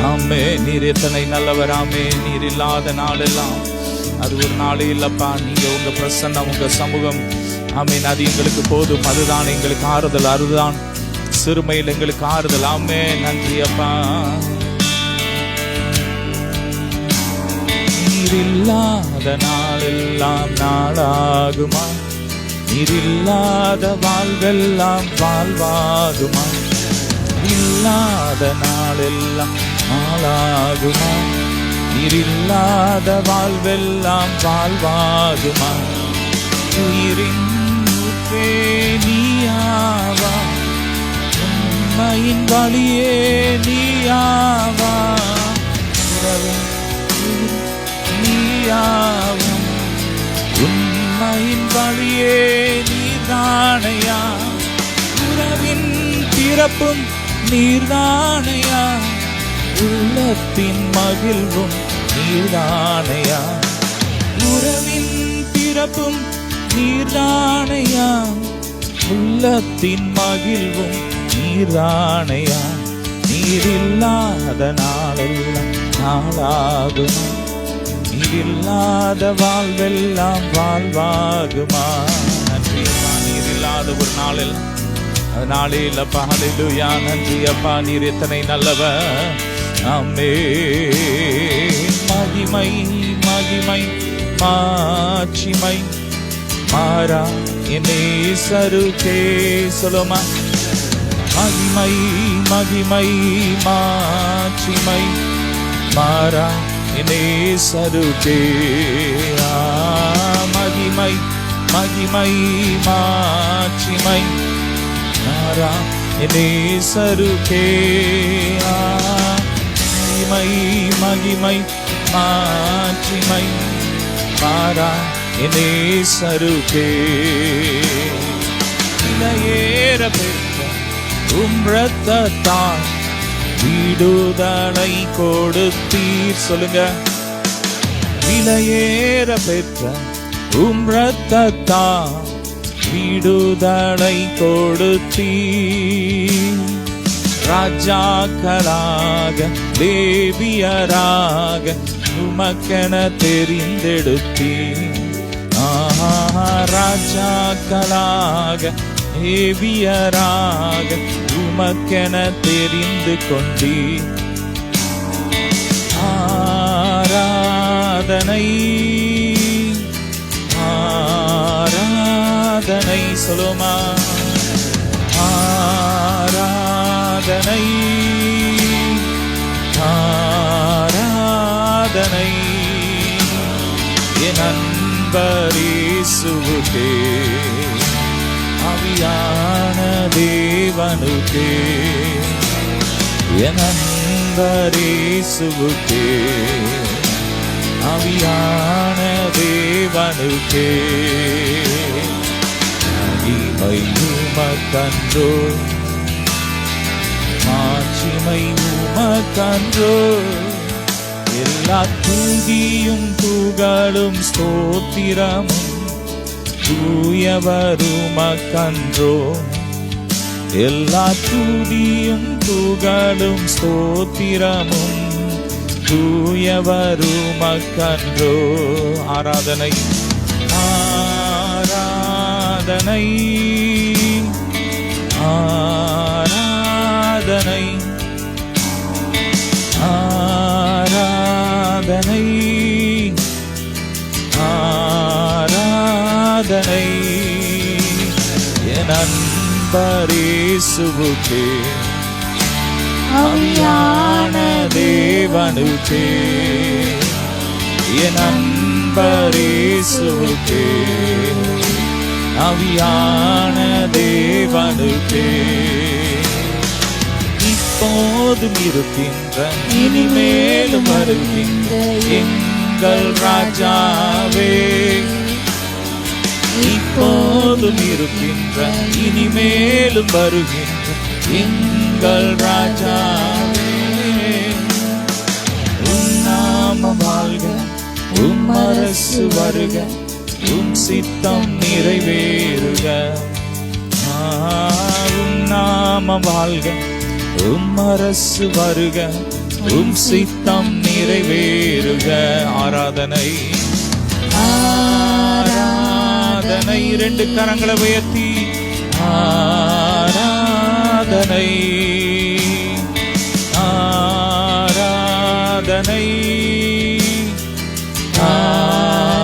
ஆமே. நீர் எத்தனை நல்லவர். ஆமே. நீர் இல்லாத நாளெல்லாம் அது ஒரு நாளே இல்லப்பா. நீங்க உங்க பிரசன்னம், உங்க சமூகம், ஆமீன், அது எங்களுக்கு போதும். அதுதான் எங்களுக்கு ஆறுதல். அதுதான் சிறுமையில் எங்களுக்கு ஆறுதல். ஆமே. நன்றி அப்பா. நீர் இல்லாத நாளெல்லாம் நாளாகுமா? நீர் இல்லாத வாழ்வெல்லாம் வாழ்வாகுமா? இல்லாத நாளெல்லாம் நாளாகுமா? நீர் இல்லாத வாழ்வெல்லாம் வாழ்வாகுமா? உயிரின் ஊற்றே நீயாவா, உண்மையின் வழியே நீயாவா, நீயாவும் உண்மையின் வழியே நீர்தானையா, உறவின் பிறப்பும் நீர்தானையா, உள்ளத்தின் மகிழ்வும் நீர்தானையா, உறவின் பிறப்பும் நீர்தானையா, உள்ளத்தின் மகிழ்வும் நீர்தானையா. நீர் இல்லாத நாளெல்லாம் நாளாகுமா? நீர் இல்லாத வாழ்வெல்லாம் வாழ்வாகுமா? நன்றி அப்பா. நீர் இல்லாத ஒரு நாளெல்லாம் அது நாளே இல்லப்பா. ஹல்லேலூயா. நன்றி அப்பா. நீர் எத்தனை நல்லவர். ஆமே. மகிமை மகிமை மாட்சிமை மாறா என்னே சருகே. சொல்லுமா. மகிமை மகிமை மாட்சிமை மாறா என்னே சருகே. மகிமை மகிமை மாட்சிமை மாறா என்னே சருகே. மகிமை மகிமை மாட்சிமை மாறா என்னே சருகே. விலையேற பெற்ற உம் இரத்தத்தால் விடுதலை கொடுத்தீர். சொல்லுங்க. விலையேற பெற்ற உம் இரத்தத்தால் விடுதலை கொடுத்தீர். ராஜாக்களாக லேவியராக உமக்கென தெரிந்தெடுத்தீர். ராஜாக்களாக லேவியராக உமக்கென தெரிந்து கொண்டீர். ஆராதனை ஆராதனை. சொல்லுமா. ஆராதனை ஆராதனை என் அன்பர் இயேசுவுக்கே, ஆவியான தேவனுக்கே, என் அன்பர் இயேசுவுக்கே, ஆவியான தேவனுக்கே. மகிமை உமக்கன்றோ, மாட்சிமை உமக்கன்றோ, எல்லா துதியும் புகழும் ஸ்தோத்திரமும் தூயவர் உமக்கன்றோ. எல்லா துதியும் புகழும் ஸ்தோத்திரமும் தூயவர் உமக்கன்றோ. ஆராதனை ஆராதனை ஆராதனை ஆராதனை ஆராதனை என் அன்பர் இயேசுவுக்கே, ஆவியான தேவனுக்கே, என் அன்பர் இயேசுவுக்கே, ஆவியான தேவனுக்கே. இப்போதும் இருக்கின்ற இனிமேலும் வருகின்ற எங்கள் ராஜாவே, இப்போதும் இருக்கின்ற இனிமேலும் வருகின்ற எங்கள் ராஜாவே. உம் நாமம் வாழ்க, உம் அரசு வருக, உம் சித்தம் நிறைவேறுக. உம் நாமம் வாழ்க, உம் அரசு வருக, உம் சித்தம் நிறைவேறுக. ஆராதனை ஆராதனை. 2 கரங்களை உயர்த்தி ஆராதனை ஆராதனை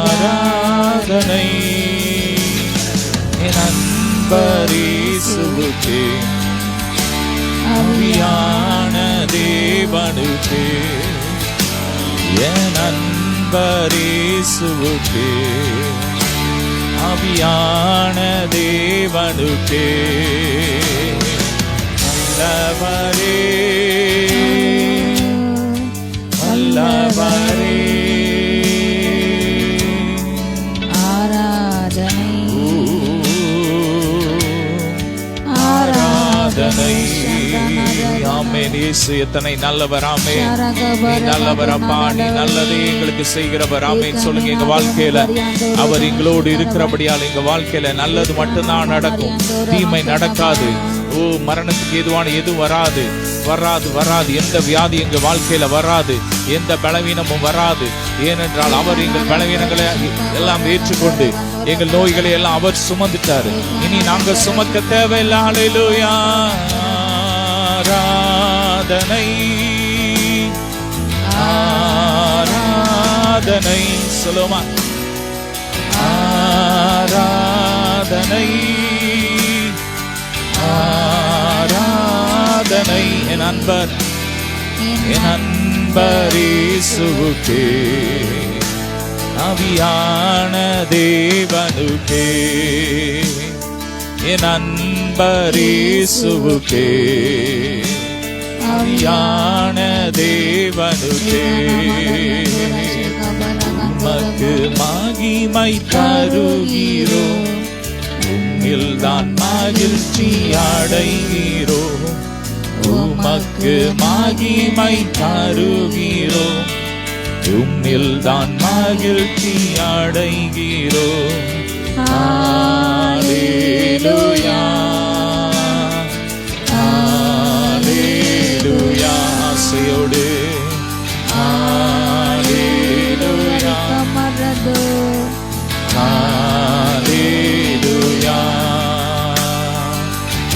ஆராதனை. என் அன்பரேசுவுக்கே ஆவியான தேவனுக்கே, என் அன்பரேசுவுக்கே ஆவியான தேவனுக்கே. வல்லவரே வல்லவரே ஆராதனை ஆராதனை. ஆமென். இயேசு எத்தனை நல்லவர். ஆமென். நீ நல்லவர் அப்பா, நீ நல்லதே எங்களுக்கு செய்கிறவர். ஆமென் சொல்லுங்க. எங்க வாழ்க்கையில அவர் எங்களோடு இருக்கிறபடியால் எங்க வாழ்க்கையில நல்லது மட்டும்தான் நடக்கும், தீமை நடக்காது. ஓ, மரணத்துக்கு ஏதுவான எதுவும் வராது வராது வராது. எந்த வியாதி எங்க வாழ்க்கையில வராது, எந்த பலவீனமும் வராது. ஏனென்றால் அவர் எங்கள் பலவீனங்களை எல்லாம் ஏற்றுக்கொண்டு எங்கள் நோய்களை எல்லாம் அவர் சுமந்துட்டாரு. இனி நாங்க சுமக்க தேவையில்லை. ஹல்லேலூயா. ஆராதனை ஆராதனை. சொல்லுமா. ஆராதனை ஆராதனை. என் அன்பர் என் அன்பரேசுவுக்கே ஆவியான தேவனுக்கே, என் அன்பரேசுவுக்கே ஆவியான தேவனுக்கே. உமக்கு மகிமை தருகிறோம், உம்மில்தான் மகிழ்ச்சி அடைகிறோம். உமக்கு மகிமை தருகிறோம், உம்மில்தான் மகிழ்ச்சி அடைகிறோம். ஹல்லேலூயா ஹல்லேலூயா. ஆசையோடு ஹல்லேலூயா ஹல்லேலூயா.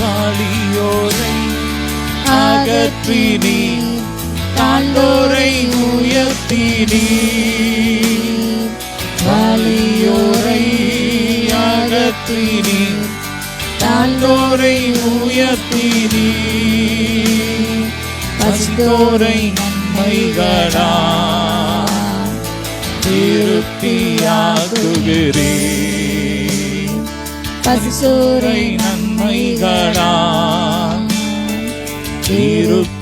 வலியோரை அகற்றி நீர், தாழ்ந்தோரை உயர்த்தி நீர். வலியோரை அகற்றி நீர், தாழ்ந்தோரை உயர்த்தி நீர். பசித்தோரை நன்மைகளா திருப்தியாக்குகிறீர். பசித்தோரை நன்மைகளா திருப்தியாக்குகிறீர்.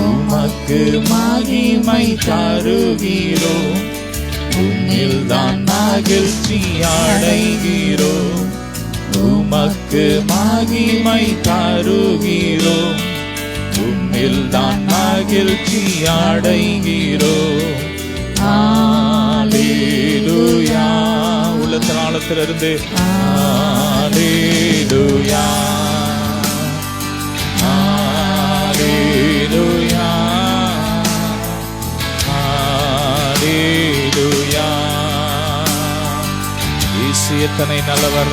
உமக்கு மகிமை தருகிறோம், உம்மில்தான் மகிழ்ச்சி அடைகிறோம். உமக்கு மகிமை தருகிறோம், உம்மில்தான் மகிழ்ச்சி அடைகிறோம். ஹல்லேலூயா. உள்ளத்தின் ஆழத்திலிருந்து ஹல்லேலூயா ஹல்லேலூயா ஹல்லேலூயா. இயேசு எத்தனை நல்லவர்.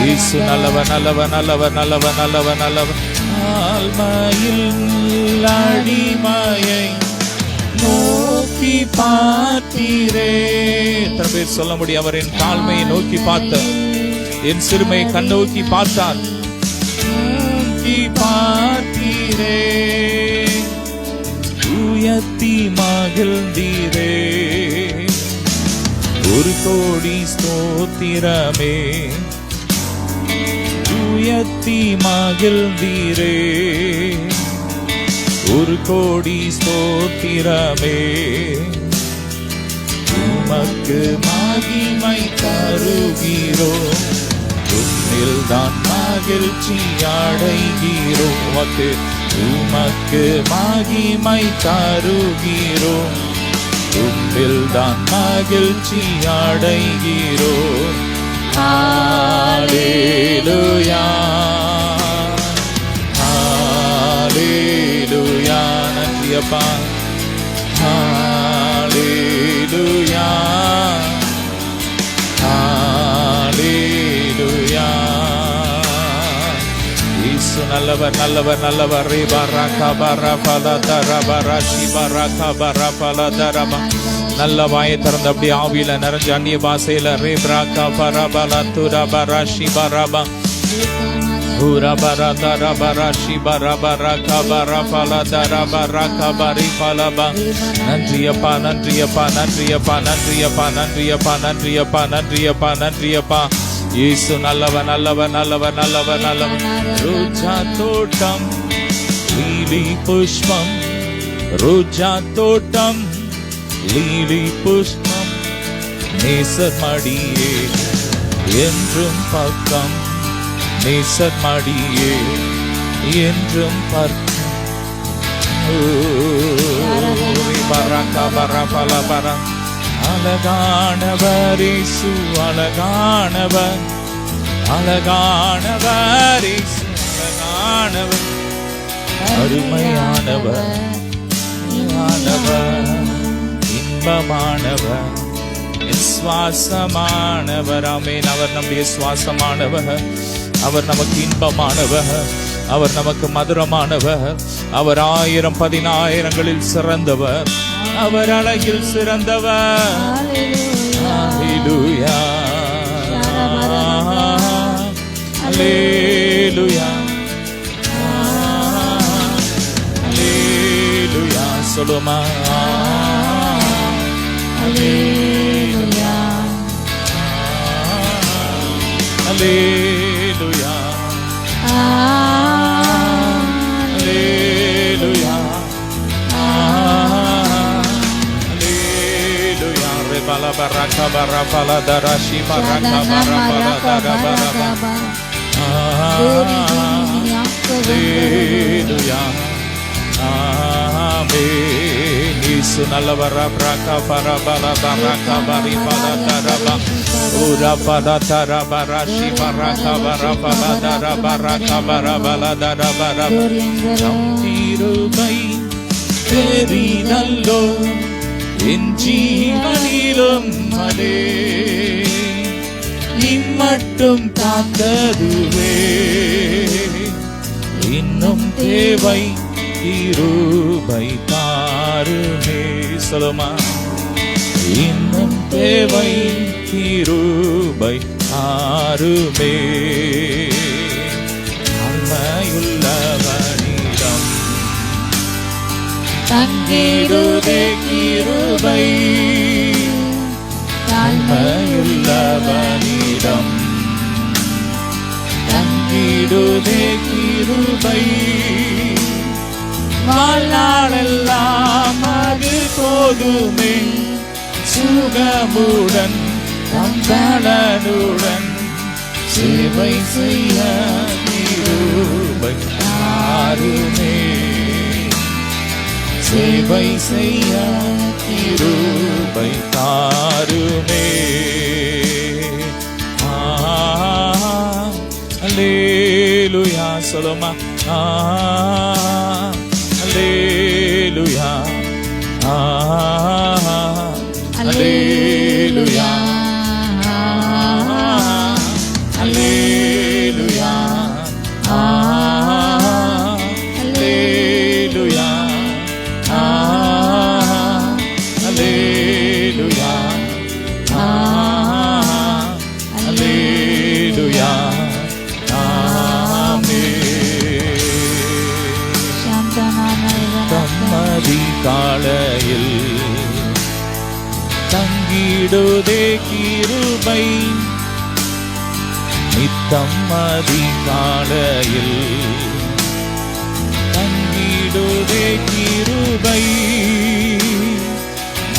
இயேசு நல்லவர் நல்லவர் நல்லவர் நல்லவர் நல்லவர் நல்லவர். ஆழ்மையில் அடிமையை நோக்கி பார்த்தீரே. எத்தனை பேர் சொல்ல முடியும்? அவர் என் தாழ்மையை நோக்கி பார்த்தார், என் சிறுமையை கண்ணோக்கி பார்த்தார். நோக்கி பார்த்தீரே, உயர்த்தி மகிழ்ந்தீரே. 1,000,000 ஸ்தோத்திரமே, உயர்த்தி மகிழ்ந்தீரே. 1,000,000 ஸ்தோத்திரமே, உமக்கு மகிமை தருகிறோம். உம்மில்தான் மகிழ்ச்சி அடைகிறோம். உமக்கு மகிமை தருகிறோம், உம்மில் தான் மகிழ்ச்சி அடைகிறோம். ஹல்லேலூயா ஹல்லேலூயா. நன்றி அப்பா. ஹல்லேலூயா ஹல்லேலூயா. இயேசு நல்லவர் நல்லவர் நல்லவர். ரே பரகா பரபல தரபரஷி பரகா பரபல தரபா. நல்ல வாயை திறந்து அப்படியே ஆவியில நிறைஞ்ச அந்நிய பாஷையில ரே பரகா பரபல துரபரஷி பரபா உரபரதரபரஷி பரபரகா பரபல தரபரகா பரிபலபா. நன்றியப்பா நன்றியப்பா நன்றியப்பா நன்றியப்பா நன்றியப்பா நன்றியப்பா நன்றியப்பா நன்றியப்பா. இயேசு நல்லவர் நல்லவர் நல்லவர் நல்லவர் நல்லவர். ரோஜா தோட்டம் லீலி புஷ்பம், ரோஜா தோட்டம் லீலி புஷ்பம், நேசர் மடியே என்றும் பக்கம், நேசர் மடியே என்றும் பக்கம். பரகா பரபல பர. அழகானவர் இயேசு அழகானவர், அழகானவர் இயேசு அழகானவர், அருமையானவர் இன்பமானவர் சுவாசமானவர். ஆமென். அவர் நம்முடைய சுவாசமானவர், அவர் நமக்கு இன்பமானவர், அவர் நமக்கு மதுரமானவர், அவர் 1000-10,000ங்களில் சிறந்தவர், அவர் அழகில் சிறந்தவர். ஹல்லேலூயா ஹல்லேலூயா ஹல்லேலூயா. சொல்லுமா ஹல்லேலூயா ஹல்லேலூயா ஹல்லேலூயா ஹல்லேலூயா. ரே பல பரகா பரபல தரஷி பரகா பரபல தரபரபா. ஹல்லேலூயா ஆமென். இயேசு நல்லவர். பரகா பரபல தரகா பரிபல தரபா உரபல தரபரஷி பரகா பரபல தரபரகா பரபல தரபரபா. நம் கிருபை பெரிதல்லோ என் ஜீவனிலும் அதே, இம்மட்டும் காத்ததுவே இன்னும் தேவை கிருபை தாருமே. சொல்லுமா இன்னும் தேவை கிருபை தாருமே. அன்மையுள்ளவனிடம் தங்கிடுதே கிருபை, அன்மையுள்ளவனிடம் தங்கிடுதே கிருபை. வாழ்நாளெல்லாம் அது போதுமே, சுகமுடன் நம்பலனுடன் சேவை செய்ய கிருபை தாருமே, சேவை செய்ய கிருபை தாருமே. அல்லேலூயா. சொல்லுமா அல்லேலூயா அல்லேலூயா அல்லேலூயா அல்லேலூயா அல்லேலூயா அல்லேலூயா. தம்மதி காலையில் தங்கிடுதே கிருபை, நித்தம்மதி காலையில் தங்கிடுதே கிருபை.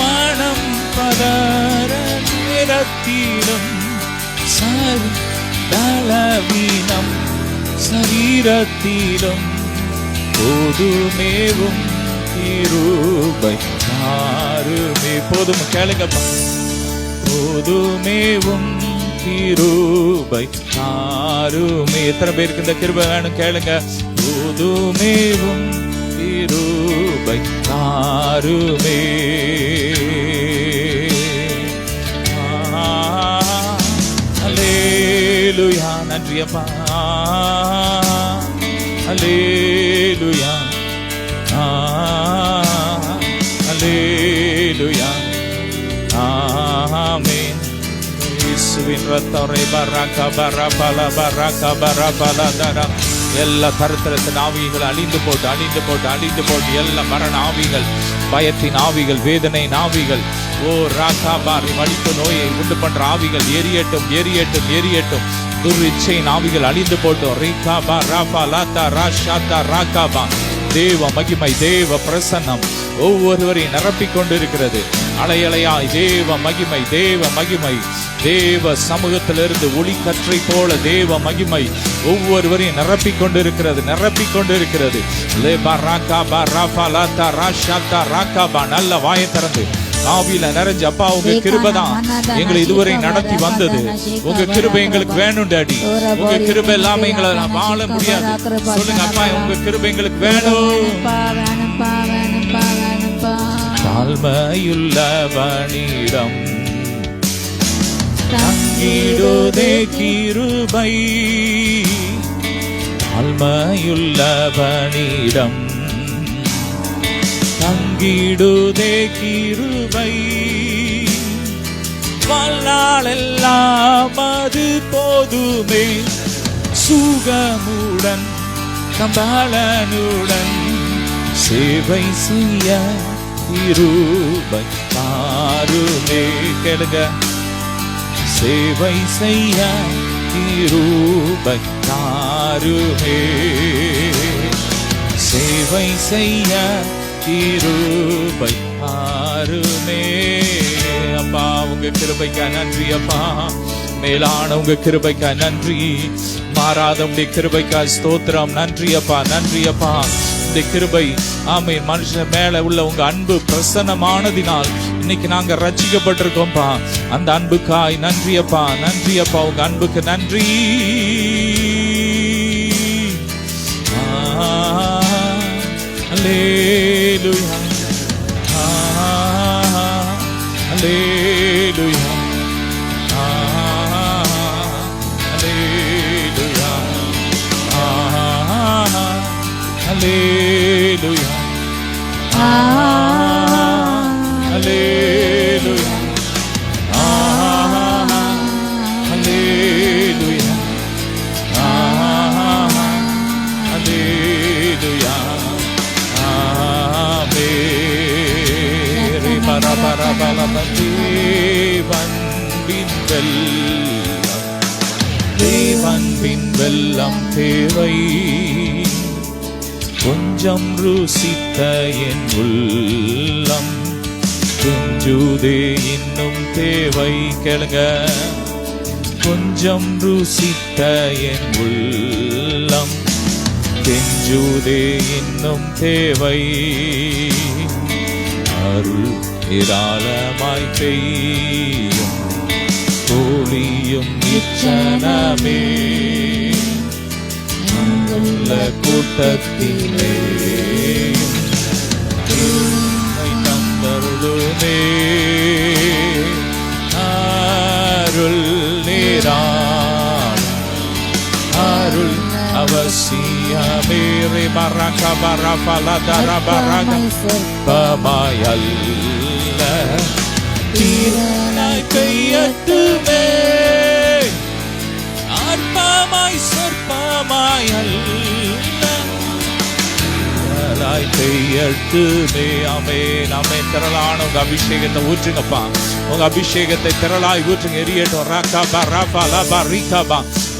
மனம் பதற நேரத்திலும் பலவீனம் சரீரத்திலும் போதுமேவும் கிருபை தாருமே. போதும், கேளுங்கப்பா. போதுமேவும் கிருபை தாருமே. எத்தனை பேருக்கு இந்த கிருபை வேணும் கேளுங்க. போதுமேவும் கிருபை தாருமே. அல்லேலூயா. நன்றியப்பா. அல்லேலூயா. அல்லேலூயா. ஆமென். இயேசுவின் ரத்தரை பரக்க பரபல பரக்க பரபல தர. எல்லா கருத்தரத்தின் ஆவிகள் அழிந்து போட்டு அழிந்து போட்டு அழிந்து போட்டு எல்லா மரண ஆவிகள், பயத்தின் ஆவிகள், வேதனை ஆவிகள், ஓ ராக்கா பாரி வலிப்பு நோயை உண்டு பண்ற ஆவிகள் எரியட்டும் எரியட்டும் எரியட்டும். துர்இச்சையின் ஆவிகள் அழிந்து போட்டோம். ரீகா பா ராபா லாத்தா ராஷாத்தா ராகாபா. தேவ மகிமை, தேவ பிரசன்னம் ஒவ்வொருவரையும் நிரப்பிக் கொண்டிருக்கிறது. அலையலையாய் தேவ மகிமை, தேவ மகிமை, தேவ சமூகத்திலிருந்து ஒளி கற்றை போல தேவ மகிமை ஒவ்வொருவரையும் நிரப்பிக் கொண்டிருக்கிறது, நிரப்பிக் கொண்டிருக்கிறது. நல்ல வாயை திறந்து ஆவியில நிறைஞ்சு, அப்பா உங்க கிருபை தான் எங்களை இதுவரை நடத்தி வந்தது. உங்க கிருபை எங்களுக்கு வேணும் டாடி. உங்க கிருபை இல்லாம எங்களை வாழ முடியாது. சொல்லுங்க அப்பா, உங்க கிருபை எங்களுக்கு வேணும். தாழ்மையுள்ளவனிடம் தங்கிடுதே கிருபை. தாழ்மையுள்ளவனிடம் தங்கிடுதே கிருபை. வாழ்நாளெல்லாம் அது போதுமே. சுகமுடன் கம்பளனுடன் சேவை செய்ய கிருபை தாருமே. கேளுங்க. சேவை செய்ய கிருபை தாருமே. சேவை செய்ய கிருபை தாருமே. அப்பா உங்க கிருபைக்கா நன்றி அப்பா. மேலான உங்க கிருபைக்கா நன்றி. மாறாத உங்க கிருபைக்கா ஸ்தோத்திரம். நன்றி அப்பா, நன்றி அப்பா. இந்த கிருபை ஆமென் மனுஷன் மேல உள்ள உங்க அன்பு பிரசன்னமானதினால் இன்னைக்கு நாங்க ரட்சிக்கப்பட்டிருக்கோம்பா. அந்த அன்புக்காய் நன்றி அப்பா, நன்றி அப்பா. உங்க அன்புக்கு நன்றி. அல்லேலூயா. அல்லேலூயா. அல்லேலூயா. அல்லேலூயா. அல்லேலூயா. அல்லேலூயா. அல்லேலூயா. ஆமென். தேவன்பின் வெல்லம் தேவை. கொஞ்சம் ருசித்த என் உள்ளம் கெஞ்சுதே இன்னும் தேவை. கேளுங்க. கொஞ்சம் ருசித்த என் உள்ளம் கெஞ்சுதே இன்னும் தேவை. அருள் ஏராளமாய் பெய்யும் கோலியும் நிச்சனமே. கூட்டத்திலே தந்தருளுமே. அருள் நேரான அருள் அவசியமே. பரக பரபல தர பரக பமயல்ல தீரனாய் கையட்டுமே. அற்பமாய் சொற்பமாய் அல்ல கையட்டுமே. ஆமென் ஆமென். திரளான உங்க அபிஷேகத்தை ஊற்றுங்கப்பா. உங்க அபிஷேகத்தை திரளாய் ஊற்றுங்க. எரியட்டும். ராகபா ராபா லபா ரிகபா.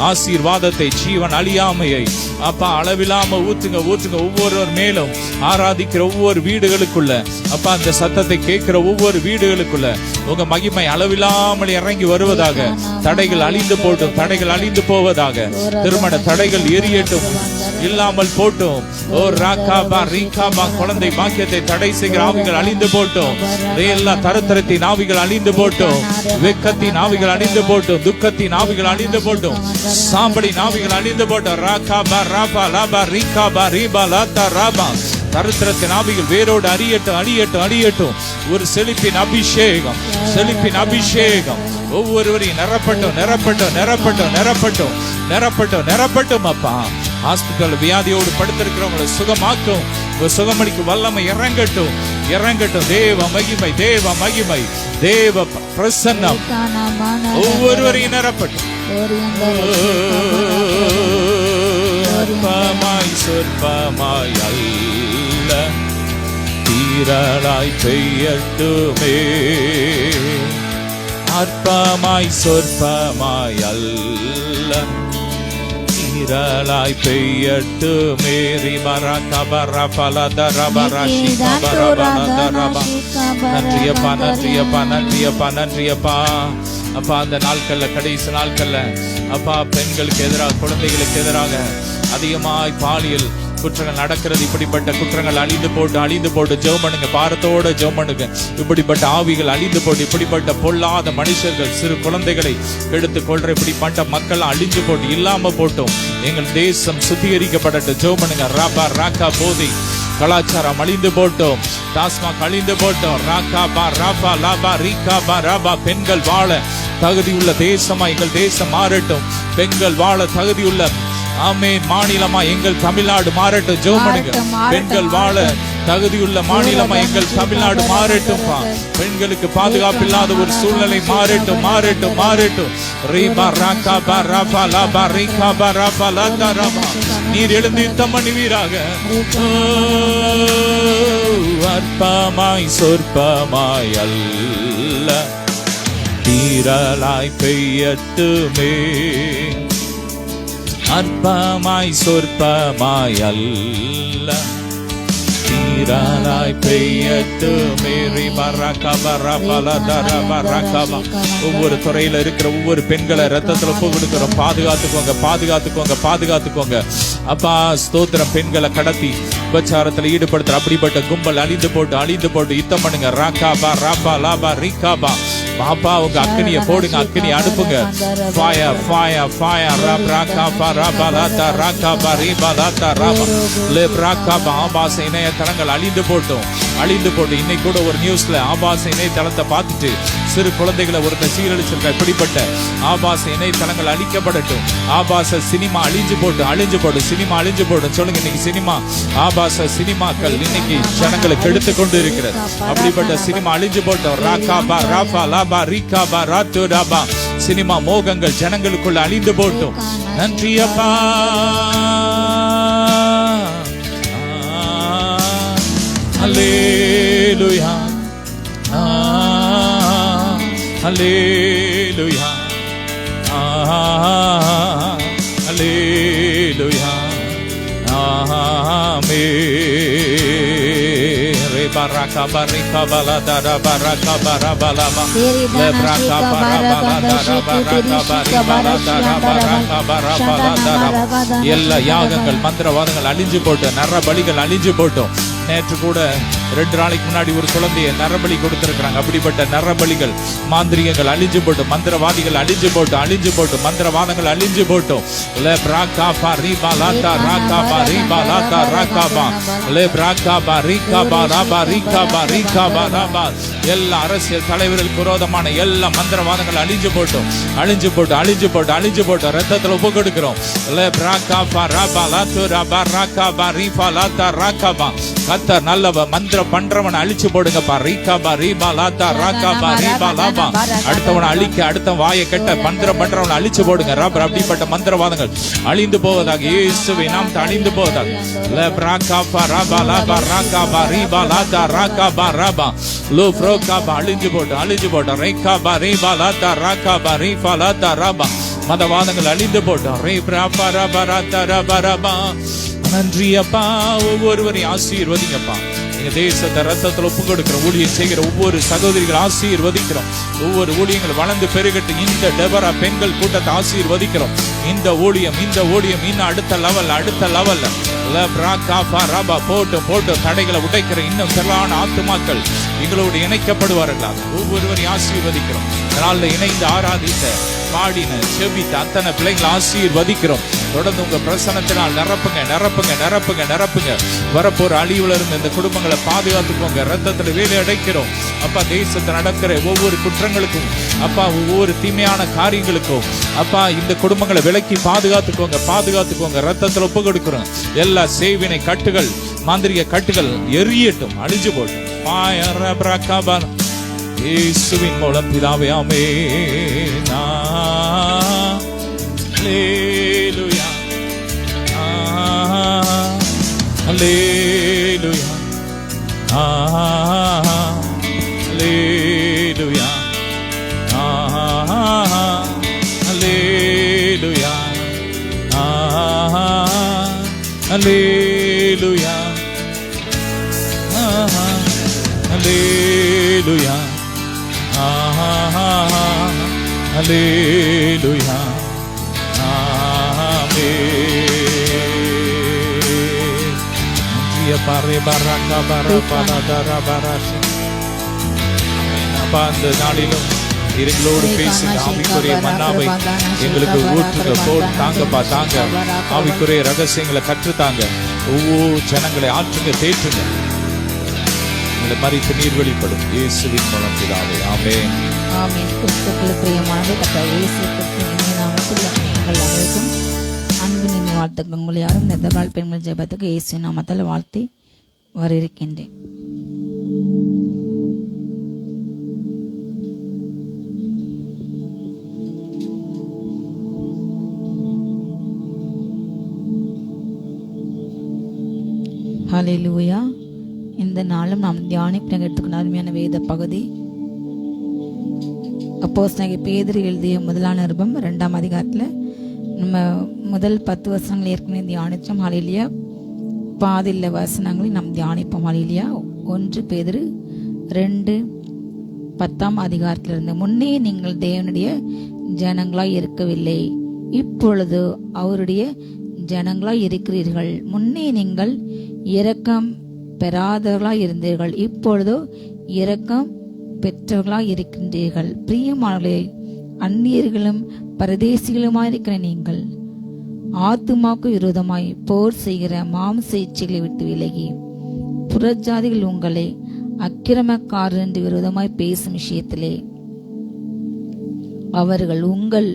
ஆசீர்வாதத்தை, ஜீவன் அழியாமையை அப்பா அளவில்லாம ஊற்றுங்க ஊற்றுங்க. ஒவ்வொருவர் மேலும் ஆராதிக்கிற ஒவ்வொரு வீடுகளுக்குள்ள அப்பா அந்த சத்தத்தை கேட்கிற ஒவ்வொரு வீடுகளுக்குள்ள உங்க மகிமை அளவில்லாமல் இறங்கி வருவதாக. தடைகள் அழிந்து போட்டும், தடைகள் அழிந்து போவதாக. திருமண தடைகள் எரியட்டும். இல்லாமல் போட்டும். ஓ ராகாபா ரீகாபா குழந்தை பாக்கியத்தை தடை செய்கிற ஆவிகள் அழிந்து போட்டும். எல்லா தரத்தின் ஆவிகள் அழிந்து போட்டும். வெக்கத்தின் ஆவிகள் அழிந்து போட்டும். துக்கத்தின் ஆவிகள் அழிந்து போட்டும். சாம்படி ஆவிகள் அழிந்து போட்டும். ராகாபா ராபா லாபா ரீகாபா ரீபா லாத்தா ராபா தரித்திரத்தின் ஆவிகள் வேரோடு அழியட்டும் அழியட்டும் அழியட்டும். ஒரு செழிப்பின் அபிஷேகம், செழிப்பின் அபிஷேகம் ஒவ்வொருவரையும் நிரப்பட்டும் நிரப்பட்டும் நிரப்பட்டும் நிரப்பட்டும் நிரப்பட்டும் நிரப்பட்டும். அப்பா ஹாஸ்பிட்டல் வியாதியோடு படுத்திருக்கிறவங்களை சுகமாக்கும். சுகமளிக்கு வல்லமை இறங்கட்டும் இறங்கட்டும். தேவ மகிமை தேவ மகிமை தேவ பிரசன்னம் ஒவ்வொருவரையும் நிரப்பட்டும். அற்பமாய் சொற்பமாய் அல்ல தீரலாய் பெய்யட்டுமே. அற்பமாய் சொற்பமாய் அல்ல தீரலாய் பெய்யட்டுமே. நன்றியப்பா நன்றியப்பா நன்றியப்பா நன்றியப்பா. அப்பா அந்த நாட்கள்ல கடைசி நாட்கள்ல அப்பா பெண்களுக்கு எதிராக குழந்தைகளுக்கு எதிராக அதிகமாய் பாலியல் குற்றங்கள் நடக்கிறது. இப்படிப்பட்ட குற்றங்கள் அழிந்து போட்டு ஜெபம் பண்ணுங்க. பாரத்தோட ஜெபம் பண்ணுங்க. இப்படிப்பட்ட ஆவிகள் அழிந்து போட்டு, இப்படிப்பட்ட பொல்லாத மனுஷர்கள் சிறு குழந்தைகளை எடுத்து கொள்ற இப்படிப்பட்ட மக்கள் அழிஞ்சு போட்டு இல்லாம போட்டோம். எங்கள் தேசம் சுத்திகரிக்கப்படட்டும். ஜெபம் பண்ணுங்க. ராபா ராக்கா போதை கலாச்சாரம் அழிந்து போட்டோம். டாஸ்மாக் அழிந்து போட்டோம். ராகாபா ராபா லாபா ரீகாபா ராபா பெண்கள் வாழ தகுதியுள்ள தேசமா எங்கள் தேசம் மாறட்டும். பெண்கள் வாழ தகுதியுள்ள ஆமென் மாநிலமா எங்கள் தமிழ்நாடு மாறட்டும். ஜெபம் பண்ணுங்க. பெண்கள் வாழ தகுதியுள்ள மாநிலமா எங்கள் தமிழ்நாடு மாறட்டும். பெண்களுக்கு பாதுகாப்பு இல்லாத ஒரு சூழ்நிலை மாறட்டும் மாறட்டும் மாறட்டும். ரீபா ராகாபா ராபா லாபா ரீகாபா ராபா லாதா ராபா நீர் எழுந்து யுத்தம் பண்ணுவீராக. அற்பமாய் சொற்பமாய் அல்ல தீரலாய் பெய்யட்டுமே. அற்பமாய் சொற்பமாய் அல்ல தீரலாய் பெய்யட்டுமே. ஒவ்வொரு துறையில இருக்கிற ஒவ்வொரு பெண்களை ரத்தத்துல ஒப்பு கொடுக்கிறோம். பாதுகாத்துக்கோங்க பாதுகாத்துக்கோங்க பாதுகாத்துக்கோங்க. அப்பா ஸ்தோத்திரம். பெண்களை கடத்தி விபச்சாரத்துல ஈடுபடுத்துற அப்படிப்பட்ட கும்பல் அழிந்து போட்டு யுத்தம் பண்ணுங்க. ராகாபா ராபா லாபா ரீகாபா பாப்பா உங்க அக்னிய போடுங்க. அக்னி அனுப்புங்க. ஃபயர் ஃபயர் ஃபயர் ராகாபா ராபா லாதா ராகாபா ரீபா லாதா ராபா லேப் ராகாபா. ஆபாச இணையதளங்கள் அழிந்து போட்டு இன்னைக்கு கூட ஒரு நியூஸ்ல ஆபாச இணையதளத்தை பார்த்துட்டு சிறு குழந்தைகளை ஒரு சீரழிச்சிருக்க. இப்படிப்பட்ட ஆபாச இணையதளங்கள் அழிக்கப்படட்டும். ஆபாச சினிமா அழிஞ்சு போட்டு சினிமா அழிஞ்சு போடும். சொல்லுங்க. இன்னைக்கு சினிமா ஆபாச சினிமாக்கள் இன்னைக்கு ஜனங்களுக்கு எடுத்து கொண்டு இருக்கிறது. அப்படிப்பட்ட சினிமா அழிஞ்சு போட்டோம். ராகாபா ராபா லாபா ரீகாபா ராத்து ராபா சினிமா மோகங்கள் ஜனங்களுக்குள்ள அழிந்து போட்டோம். நன்றி அப்பா. ஹல்லேலூயா ஹல்லேலூயா ஹல்லேலூயா ஆமென். Baraka barika balada baraka barabalama lebraka barabalada baraka baraka barabalada. எல்லா யாகங்கள் மந்திரவாதங்கள் அழிஞ்சு போட்டு நரபலிகள் அழிஞ்சு போட்டோம். நேற்று கூட 2 நாளைக்கு முன்னாடி ஒரு குழந்தைய நரபலி கொடுத்திருக்கிறாங்க. அப்படிப்பட்ட நரபலிகள் மாந்திரிகங்கள் அழிஞ்சு போட்டு மந்திரவாதிகள் அழிஞ்சு போட்டு மந்திரவாதங்கள் அழிஞ்சு போட்டோம். லெப்ராகாபா ரீபாலாதா ராகாபா ரீபாலாதா ராகாபா லெப்ராகாபா ரீகாபா ராபா ரீகாபா ரீகாபா ராபா. எல்லா அரசியல் தலைவர்களுக்கு விரோதமான எல்லா மந்திரவாதங்கள் அழிஞ்சு போட்டோம். ரத்தத்தில் ஒப்பு கொடுக்கிறோம். லெப்ராகாபா ராபா லாத்து ராபா ராகாபா ரீபாலாதா ராகாபா. கர்த்தர் நல்லவ. மந்திர பண்றவனை அழிச்சு போடுங்கப்பா. ரீகாபா ரீபா லாதா ராகாபா ரீபா லாபா. அடுத்தவனை அழிக்க அடுத்த வாயை கெட்ட மந்திரம் பண்றவனை அழிச்சு போடுங்க. ராபர் அப்படிப்பட்ட மந்திரவாதங்கள் அழிந்து போவதாக இயேசுவை நாம் அழிந்து போவதாக. லெப்ராகாபா ராபா லாபா ராகாபா ரீபா லாதா ராகாபா ராபா லோ ஃப்ரோகாபா அழிஞ்சு போட்டு ரீகாபா ரீபா லாதா ராகாபா ரீபா லாதா ராபா. மதவாதங்கள் அழிந்து போட்டோம். ரீபா ராபா ராதா ராபா ராபா. நன்றி அப்பா. ஒவ்வொருவரையும் ஆசீர்வதிங்கப்பா. எங்க தேசத்தை ரத்தத்தில் ஒப்பு கொடுக்கிறோம். ஊழியம் செய்கிற ஒவ்வொரு சகோதரிகள் ஆசீர்வதிக்கிறோம். ஒவ்வொரு ஊழியங்கள் வளர்ந்து பெருகட்டு. இந்த டெபரா பெண்கள் கூட்டத்தை ஆசீர்வதிக்கிறோம். இந்த ஊழியம் இன்னும் அடுத்த லெவல்ல போட்டு தடைகளை உடைக்கிற இன்னும் திரளான ஆத்துமாக்கள் எங்களோடு இணைக்கப்படுவார்களாக. ஒவ்வொருவரையும் ஆசீர்வதிக்கிறோம். நாளில் இணைந்து ஆராதித்த பாடின செபித்த அத்தனை பிள்ளைங்களை ஆசீர்வதிக்கிறோம். தொடர்ந்து உங்க பிரசனத்தினால் நிரப்புங்க. வரப்போற அழிவுல இருந்து இந்த குடும்பங்களை பாதுகாத்துக்கோங்க. ரத்தத்துல வேலை அடைக்கிறோம் அப்பா. தேசத்தை நடக்கிற ஒவ்வொரு குற்றங்களுக்கும் அப்பா, ஒவ்வொரு தீமையான காரியங்களுக்கும் அப்பா, இந்த குடும்பங்களை விலக்கி பாதுகாத்துக்கோங்க. ரத்தத்துல ஒப்பு கொடுக்கிறோம். எல்லா சேவினை கட்டுகள், மாந்திரிக கட்டுகள் எரியட்டும், அழிஞ்சு போட்டும். இயேசுவின் மூலம் பிதாவே, ஆமென். அல்லேலூயா, அல்லேலூயா, அல்லேலூயா, அல்லேலூயா, அல்லேலூயா, அல்லேலூயா, அல்லேலூயா, அந்த நாளிலும் எங்களோடு பேசுங்க. ஆவிக்குரிய மன்னாவை எங்களுக்கு ஊற்றுங்க. தாங்கப்பா, தாங்க. ஆவிக்குரிய ரகசியங்களை கற்றுத்தாங்க. ஒவ்வொரு ஜனங்களை ஆற்றுங்க, தேற்றுங்க. உங்களை மறித்து நீர் வெளிப்படும். இயேசுவின் மூலம் பிதாவே, ஆமென். ஆமென். கிறிஸ்துவுக்குள் பிரியமானது கர்த்தர் இயேசு கிறிஸ்துவின் நாமத்தில் உங்கள் அனைவருக்கும் அன்பின் வாழ்த்துக்கள். உங்கள் யாரும் இந்த நாள் பெண்கள் ஜெபத்துக்கு இயேசு நாமத்தில் வாழ்த்தி வரவேற்கின்றேன். ஹல்லேலூயா. இந்த நாளும் நாம் தியானிக்க எடுத்துக்கணும் அருமையான வேத பகுதி அப்போஸ்தலனாகிய பேதுரு எழுதிய முதலாம் நிருபம் 2ஆம் அதிகாரத்தில் நம்ம முதல் 10 வசனங்கள் ஏற்கனவே தியானித்தோம். ஹல்லேலூயா. பாதியில் வசனங்களை நாம் தியானிப்போம். ஹல்லேலூயா. 1 பேதுரு 2:10 அதிகாரத்திலிருந்து, முன்னே நீங்கள் தேவனுடைய ஜனங்களாய் இருக்கவில்லை, இப்பொழுது அவருடைய ஜனங்களாய் இருக்கிறீர்கள். முன்னே நீங்கள் இரக்கம் பெறாதவர்களாய் இருந்தீர்கள், இப்பொழுதோ இரக்கம் பெற்றவர்களாய் இருக்கின்றீர்கள். பிரியமானவர்களே, அந்நியர்களும் பரதேசிகளுமாயிருக்கிற நீங்கள் ஆத்துமாக்கு விரோதமாய் போர் செய்கிற மாம்ச இச்சைகளை விட்டு விலகி, புறஜாதிகள் உங்களை அக்கிரமக்காரர் என்று விரோதமாய் பேசும் விஷயத்திலே அவர்கள் உங்கள்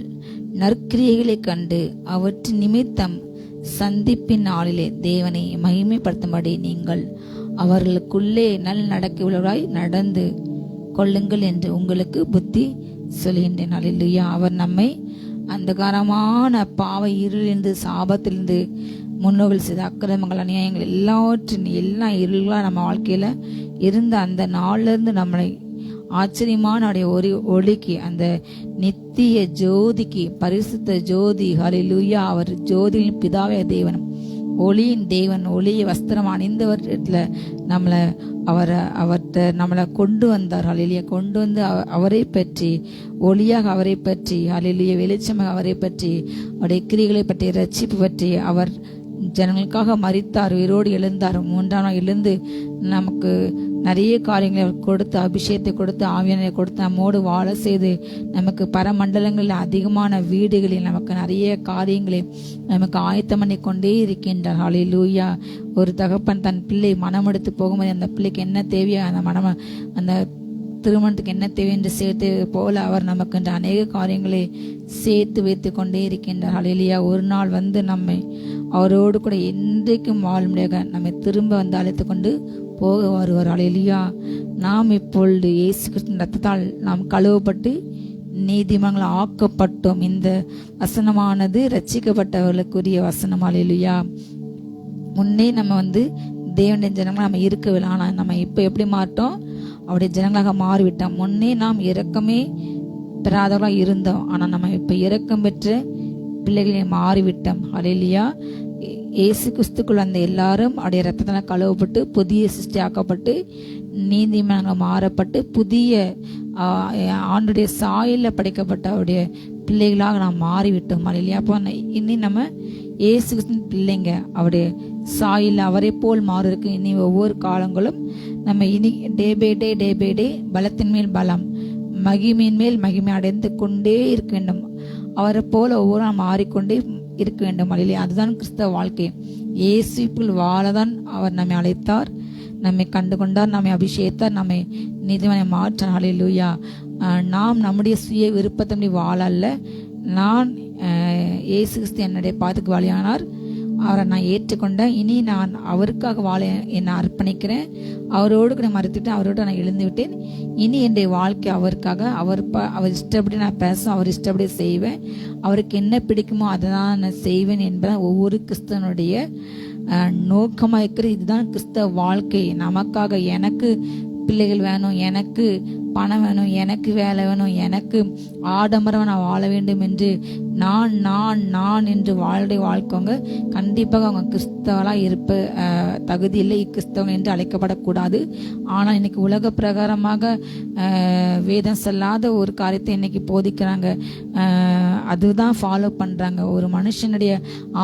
நற்கிரியைகளை கண்டு அவற்றின் நிமித்தம் சந்திப்பின் நாளிலே தேவனை மகிமைப்படுத்தும்படி நீங்கள் அவர்களுக்குள்ளே நல் நடக்கவில்லை நடந்து கொள்ளுங்கள் என்று உங்களுக்கு புத்தி சொல்கின்றேன். அல்லேலூயா. அவர் நம்மை அந்தகாரமான பாவ இருளிலிருந்து, சாபத்திலிருந்து, முன்னோர்கள் செய்த அக்கிரமங்கள், அநியாயங்கள் எல்லா இருளாக நம்ம வாழ்க்கையில இருந்த அந்த நாள்ல இருந்து நம்மளை ஆச்சரியமான ஒளிக்கு, அந்த நித்திய ஜோதிக்கு, பரிசுத்த ஜோதி, ஹல்லேலூயா. அவர் ஜோதியின் பிதாவே தேவன், ஒளியின் தேவன், ஒளியை வஸ்திரம் அணிந்தவர்ல நம்மளை கொண்டு வந்தார். ஹல்லேலூயா. கொண்டு வந்து அவரை பற்றி, ஒளியாக அவரை பற்றி, ஹல்லேலூயா, வெளிச்சமாக அவரை பற்றி, அவருடைய கிரியைகளை பற்றி, ரட்சிப்பு பற்றி, அவர் ஜனங்களுக்காக மரித்தார், உயிரோடு எழுந்தார், 3ஆம் நாள் எழுந்து நமக்கு நிறைய காரியங்களை கொடுத்து, அபிஷேகத்தை கொடுத்து, ஆவியானதை கொடுத்து, நம்மோடு வாழ செய்து, நமக்கு பரமண்டலங்களில் அதிகமான வீடுகளில் நமக்கு நிறைய காரியங்களை நமக்கு ஆயத்தம் பண்ணி கொண்டே இருக்கின்றார். ஹல்லேலூயா. ஒரு தகப்பன் தன் பிள்ளை மனமெடுத்து போகும்போது அந்த பிள்ளைக்கு என்ன தேவையோ அந்த திருமணத்துக்கு என்ன தேவை என்று சேர்த்து போல அவர் நமக்கு அநேக காரியங்களை சேர்த்து வைத்து கொண்டே இருக்கின்றார். ஹல்லேலூயா. ஒரு நாள் வந்து நம்மை அவரோடு கூட என்றைக்கும் வாழும்படியாக நம்மை திரும்ப வந்து அழைத்து கொண்டு போக வருவார். ஹல்லேலூயா. நாம் இப்பொழுது இயேசு கிறிஸ்துவின் ரத்தத்தால் நாம் கழுவப்பட்டு நீதிமன்றம் ஆக்கப்பட்டோம். இந்த வசனமானது ரட்சிக்கப்பட்டவர்களுக்குரிய வசனம். ஹல்லேலூயா. முன்னே நம்ம வந்து தேவனுடைய ஜனங்களாக நம்ம இருக்கவில்லை, ஆனால் நம்ம இப்போ எப்படி மாட்டோம்? அவருடைய ஜனங்களாக மாறிவிட்டோம். முன்னே நாம் இரக்கமே பெறாதவர்களாக இருந்தோம், ஆனால் நம்ம இப்போ இரக்கம் பெற்ற பிள்ளைகளை மாறிவிட்டோம். ஹல்லேலூயா. இயேசு கிறிஸ்துக்குள் அந்த எல்லாரும் அவருடைய ரத்தத்தினால் கழுவப்பட்டு புதிய சிருஷ்டி ஆக்கப்பட்டு நீதிமான்கள் மாறப்பட்டு புதிய ஆண்டுடைய சாயல்ல படைக்கப்பட்ட அவருடைய பிள்ளைகளாக நாம் மாறிவிட்டோம். இல்லையா? அப்போ இனி நம்ம இயேசு கிறிஸ்துவின் பிள்ளைங்க, அவருடைய சாயல் அவரை போல் மாறுறதுக்கு இனி ஒவ்வொரு காலங்களும் நம்ம இனி டே பை டே பலத்தின் மேல் பலம், மகிமையின் மேல் மகிமை அடைந்து கொண்டே இருக்க வேண்டும். அவரை போல ஒவ்வொரு நாள் மாறிக்கொண்டே இருக்க வேண்டும். இல்லையா? அதுதான் கிறிஸ்தவ வாழ்க்கை. இயேசுக்குள் வாழதான் அவர் நம்மை அழைத்தார், நம்மை கண்டு கொண்டார், நம்மை அபிஷேகித்தார், நம்மை நீதிமானை மாற்றார். ஹல்லேலூயா. நாம் நம்முடைய சுய விருப்பத்தபடி வாழ அல்ல, நான் இயேசு கிறிஸ்து என்னுடைய பாதுக்கு வழியானார், அவரை நான் ஏற்றுக்கொண்டேன், இனி நான் அவருக்காக வாழ என்னை அர்ப்பணிக்கிறேன், அவரோடு நான் மறுத்துட்டேன், அவரோடு நான் எழுந்து விட்டேன், இனி என்னுடைய வாழ்க்கை அவருக்காக, அவர் இஷ்டப்படி நான் பேசுவேன், அவர் இஷ்டப்படி செய்வேன், அவருக்கு என்ன பிடிக்குமோ அதை தான் நான் செய்வேன் என்பதான் ஒவ்வொரு கிறிஸ்தவனுடைய நோக்கமாக இருக்கிற. இதுதான் கிறிஸ்தவ வாழ்க்கை. நமக்காக எனக்கு பிள்ளைகள் வேணும், எனக்கு பணம் வேணும், எனக்கு வேலை வேணும், எனக்கு ஆடம்பரம் நான் வாழ வேண்டும் என்று நான் நான் நான் என்று வாழ்க்கவங்க கண்டிப்பாக அவங்க கிறிஸ்தவளாக இருப்ப தகுதி இல்லை, கிறிஸ்தவங்க என்று அழைக்கப்படக்கூடாது. ஆனால் இன்னைக்கு உலக பிரகாரமாக வேதம் சொல்லாத ஒரு காரியத்தை இன்னைக்கு போதிக்கிறாங்க, அதுதான் ஃபாலோ பண்றாங்க. ஒரு மனுஷனுடைய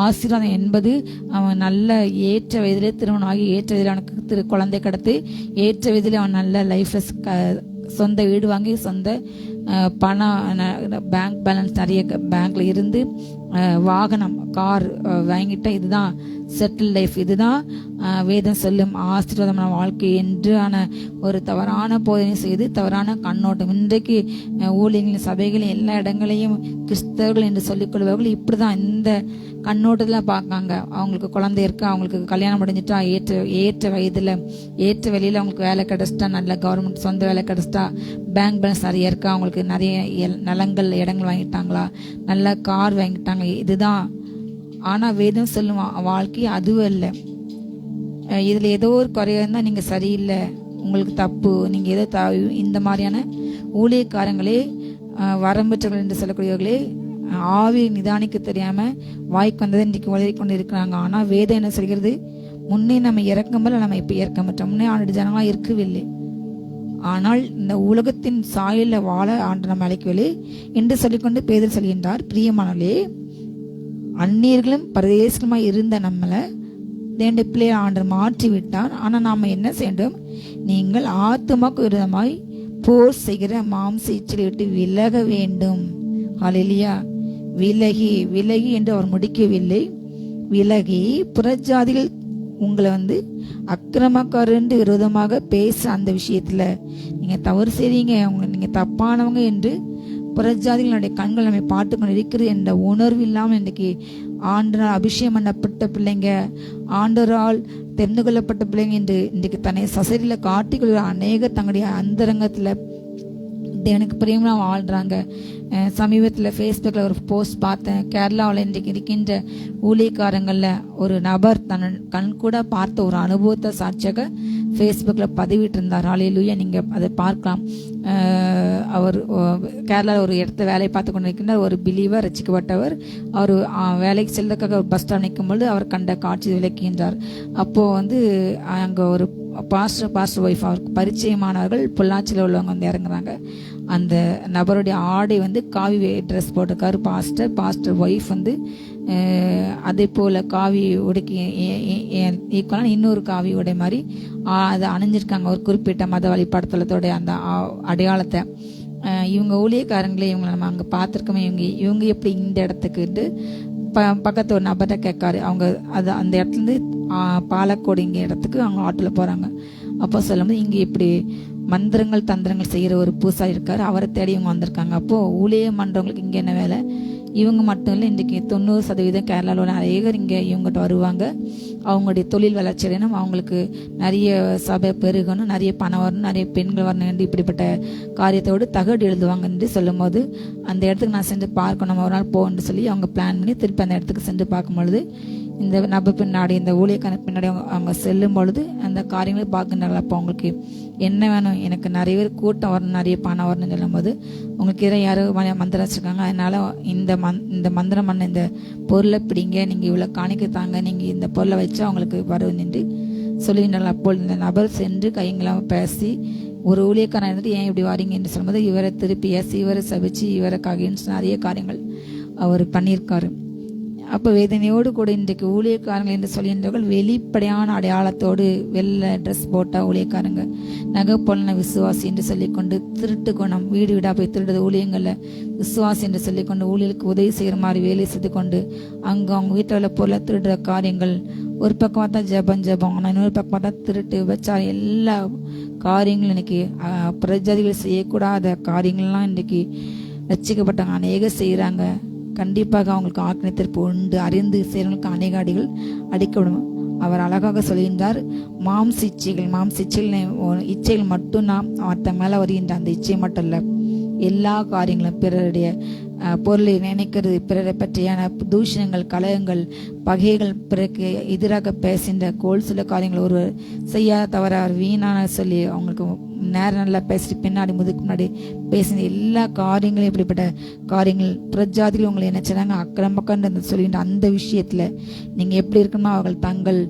ஆசீர்வாதம் என்பது அவன் நல்ல ஏற்ற வயதிலே திருமணம் ஆகி ஏற்ற வயதில் அவனுக்கு குழந்தை கிடத்து ஏற்ற வயதில் அவன் நல்ல லைஃப்ல சொந்த வீடு வாங்கி சொந்த பணம் பேங்க் பேலன்ஸ் நிறைய பேங்க்ல இருந்து வாகனம் கார் வாங்கிட்டா இதுதான் செட்டில் லைஃப், இதுதான் வேதம் சொல்லும் ஆசீர்வாதமான வாழ்க்கை என்றான ஒரு தவறான போதனை செய்து தவறான கண்ணோட்டம் இன்றைக்கு ஊழியர்களின் சபைகளின் எல்லா இடங்களையும் கிறிஸ்தவர்கள் என்று சொல்லிக் கொள்வார்கள். இப்படிதான் இந்த கண்ணோட்டத்தில் பார்க்காங்க. அவங்களுக்கு குழந்தை இருக்கு, அவங்களுக்கு கல்யாணம் முடிஞ்சிட்டா ஏற்ற வயதுல ஏற்ற வெளியில அவங்களுக்கு வேலை கிடைச்சிட்டா, நல்ல கவர்மெண்ட் சொந்த வேலை கிடைச்சிட்டா, பேங்க் பேலன்ஸ் நிறைய இருக்கா, அவங்களுக்கு நிறைய நிலங்கள் இடங்கள் வாங்கிட்டாங்களா, நல்ல கார் வாங்கிட்டாங்க, இதுதான். ஆனா வேதம் சொல்லும் வாழ்க்கை அதுவும் இல்லை. இதுல ஏதோ ஒரு குறையா இருந்தா நீங்க சரியில்லை, உங்களுக்கு தப்பு, நீங்க ஏதோ இந்த மாதிரியான ஊழியக்காரங்களே வரம்பற்றவர்கள் என்று சொல்லக்கூடியவர்களே ஆவி நிதானிக்க தெரியாம வாய்க்கு வந்ததை இன்றைக்கு வளரி கொண்டு இருக்கிறாங்க. ஆனா வேதம் என்ன சொல்கிறது? முன்னே நம்ம இறக்கமல்ல, நம்ம இப்ப இறக்க மாட்டோம், முன்னே ஆண்டு ஜனங்களா இருக்கவில்லை, ஆனால் இந்த உலகத்தின் சாயல வாழ ஆண்டு நம்ம அழைக்கவில்லை என்று சொல்லிக்கொண்டு பேதர் சொல்கின்றார், பிரியமானவர்களே, அந்நியர்களும் பரதேசமாய் இருந்த நம்மளை தேண்ட பிள்ளையை ஆண்டு மாற்றி விட்டார். ஆனா நாம என்ன செய்யணும்? நீங்கள் ஆத்துமாக்கு விரோதமாய் போர் செய்கிற மாம்ச இச்சலை விட்டு விலக வேண்டும். ஹல்லேலூயா. விலகி என்று அவர் முடிக்கவில்லை, விலகி புறஜாதிகள் உங்களை அக்கிரமக்காரன்று விரோதமாக பேச அந்த விஷயத்துல நீங்க தவறு செய்றீங்க, நீங்க தப்பானவங்க என்று புறஜாதிகளுடைய கண்கள் நம்மை பார்த்து கொண்டு இருக்கிறது என்ற உணர்வு இல்லாமல் இன்றைக்கு ஆண்டரால் அபிஷேகம் பண்ணப்பட்ட பிள்ளைங்க, ஆண்டரால் தெரிந்து கொள்ளப்பட்ட பிள்ளைங்க என்று இன்றைக்கு தன்னை சசரியில காட்டிக்கொள்கிற அநேக தங்களுடைய அந்தரங்கத்துல எனக்கு பிரியமா வாழ்றாங்க. சமீபத்தில் ஃபேஸ்புக்கில் ஒரு போஸ்ட் பார்த்தேன். கேரளாவில் இன்றைக்கு இருக்கின்ற ஊழியக்காரங்களில் ஒரு நபர் தன் கண் கூட பார்த்த ஒரு அனுபவத்தை சாட்சியாக ஃபேஸ்புக்கில் பதிவிட்டு இருந்தார். ஹல்லேலூயா. நீங்கள் அதை பார்க்கலாம். அவர் கேரளாவில் ஒரு இடத்த வேலை பார்த்து கொண்டு இருக்கின்றார். ஒரு பிலீவர், ரசிக்கப்பட்டவர். அவர் வேலைக்கு செல்றதுக்காக ஒரு பஸ் ஸ்டாண்ட் நிற்கும்பொழுது அவர் கண்ட காட்சி விளக்குகின்றார். அப்போது அங்கே ஒரு பாஸ்டர் ஒய்ஃப், அவருக்கு பரிச்சயமானவர்கள் பொள்ளாச்சியில் உள்ளவங்க இறங்குறாங்க. அந்த நபருடைய ஆடை காவி ட்ரெஸ் போட்டிருக்காரு பாஸ்டர் ஒய்ஃப் அதே போல காவி உடைக்கு ஈக்குவலான இன்னொரு காவி உடை மாதிரி அதை அணிஞ்சிருக்காங்க. ஒரு குறிப்பிட்ட மத வழிபாடுத்தலத்தோடைய அந்த அடையாளத்தை இவங்க ஊழியக்காரங்களே இவங்களை நம்ம அங்கே பார்த்துருக்கோமே, இவங்க எப்படி இந்த இடத்துக்கு பக்கத்து ஒரு நபர்கிட்ட கேட்காரு. அவங்க அந்த இடத்துலேருந்து பாலக்கோடு இங்கே இடத்துக்கு அவங்க ஆட்டோவில் போகிறாங்க. அப்போ சொல்லும்போது இங்கே இப்படி மந்திரங்கள் தந்திரங்கள் செய்கிற ஒரு பூசாரி இருக்காரு, அவரை தேடி இவங்க வந்திருக்காங்க. அப்போது ஊழியம் பண்ணுறவங்களுக்கு இங்கே என்ன வேலை? இவங்க மட்டும் இல்லை, இன்றைக்கி 90% கேரளாவில் நிறைய பேர் இங்கே இவங்ககிட்ட வருவாங்க. அவங்களுடைய தொழில் வளர்ச்சி அடையணும், அவங்களுக்கு நிறைய சபை பெருகணும், நிறைய பணம் வரணும், நிறைய பெண்கள் வரணும் என்று இப்படிப்பட்ட காரியத்தோடு தகடு எழுதுவாங்க என்று சொல்லும் போது அந்த இடத்துக்கு நான் சென்று பார்க்கணும், ஒரு நாள் போகணுன்னு சொல்லி அவங்க பிளான் பண்ணி திருப்பி அந்த இடத்துக்கு சென்று பார்க்கும் பொழுது இந்த நபர் பின்னாடி, இந்த ஊழியக்கான பின்னாடி அவங்க செல்லும் பொழுது அந்த காரியங்களை பார்க்கின்றார்கள். அப்போ அவங்களுக்கு என்ன வேணும், எனக்கு நிறைய பேர் கூட்டம் வரணும், நிறைய பணம் வரணும்னு சொல்லும்போது உங்களுக்கு இதை யாரோ மந்திரம் வச்சுருக்காங்க, அதனால இந்த மந்திரம் பண்ண இந்த பொருளை பிடிங்க, நீங்கள் இவ்வளோ காணிக்க தாங்க, நீங்கள் இந்த பொருளை வச்சு அவங்களுக்கு வரும் என்று சொல்லுகின்றார்கள். அப்பொழுது இந்த நபர் சென்று கைங்களாக பேசி ஒரு ஊழியக்காரன் இருந்துட்டு ஏன் இப்படி வாரீங்க என்று சொல்லும்போது இவரை திருப்பி ஏசி, இவரை சபிச்சு, இவரைக்காக நிறைய காரியங்கள் அவர் பண்ணியிருக்காரு. அப்போ வேதனையோடு கூட இன்றைக்கு ஊழியக்காரங்கள் என்று சொல்கின்றவர்கள் வெளிப்படையான அடையாளத்தோடு வெள்ளை ட்ரெஸ் போட்டா ஊழியக்காரங்க, நகை பொலன விசுவாசி என்று சொல்லிக்கொண்டு, திருட்டு குணம், வீடு வீடாக போய் திருடுறது ஊழியங்களில் விசுவாசி என்று சொல்லிக்கொண்டு, ஊழியர்களுக்கு உதவி செய்கிற மாதிரி வேலை செய்து கொண்டு அவங்க வீட்டில் உள்ள பொருளை திருடுற காரியங்கள், ஒரு பக்கம் பார்த்தா ஜபம், ஆனால் இன்னொரு பக்கம் பார்த்தா திருட்டு, விபச்சாரம், எல்லா காரியங்களும் இன்னைக்கு பிரஜாதிகள் செய்யக்கூடாத காரியங்கள்லாம் இன்றைக்கி ரட்சிக்கப்பட்டவங்க அநேக செய்கிறாங்க. கண்டிப்பாக அவங்களுக்கு ஆக்கினத்திற்கு உண்டு, அறிந்து செய்கிறவங்களுக்கு அநேக அடிகள் அடிக்கப்படும். அவர் அழகாக சொல்கின்றார், மாம்ச இச்சைகள் மட்டும்தான் மற்ற மேலே வருகின்ற அந்த இச்சை மட்டும் இல்லை, எல்லா காரியங்களும் பிறருடைய பொருளை நினைக்கிறது, பிறரை பற்றியான தூஷணங்கள், கலகங்கள், பகைகள், பிறகு எதிராக பேசுகின்ற கோல் சில காரியங்கள் ஒருவர் செய்யாத தவிர அவர் வீணான சொல்லி அவங்களுக்கு நேரம் நல்லா பேசிட்டு பின்னாடி முதுக்கு முன்னாடி பேசின எல்லா காரியங்களும் இப்படிப்பட்ட காரியங்கள் பிரஜாதிகள் உங்களை என்ன செய்றாங்க, அக்கிரமக்கன்று சொல்லின்ற அந்த விஷயத்துல நீங்க எப்படி இருக்கணுமோ அவர்கள் தங்கள்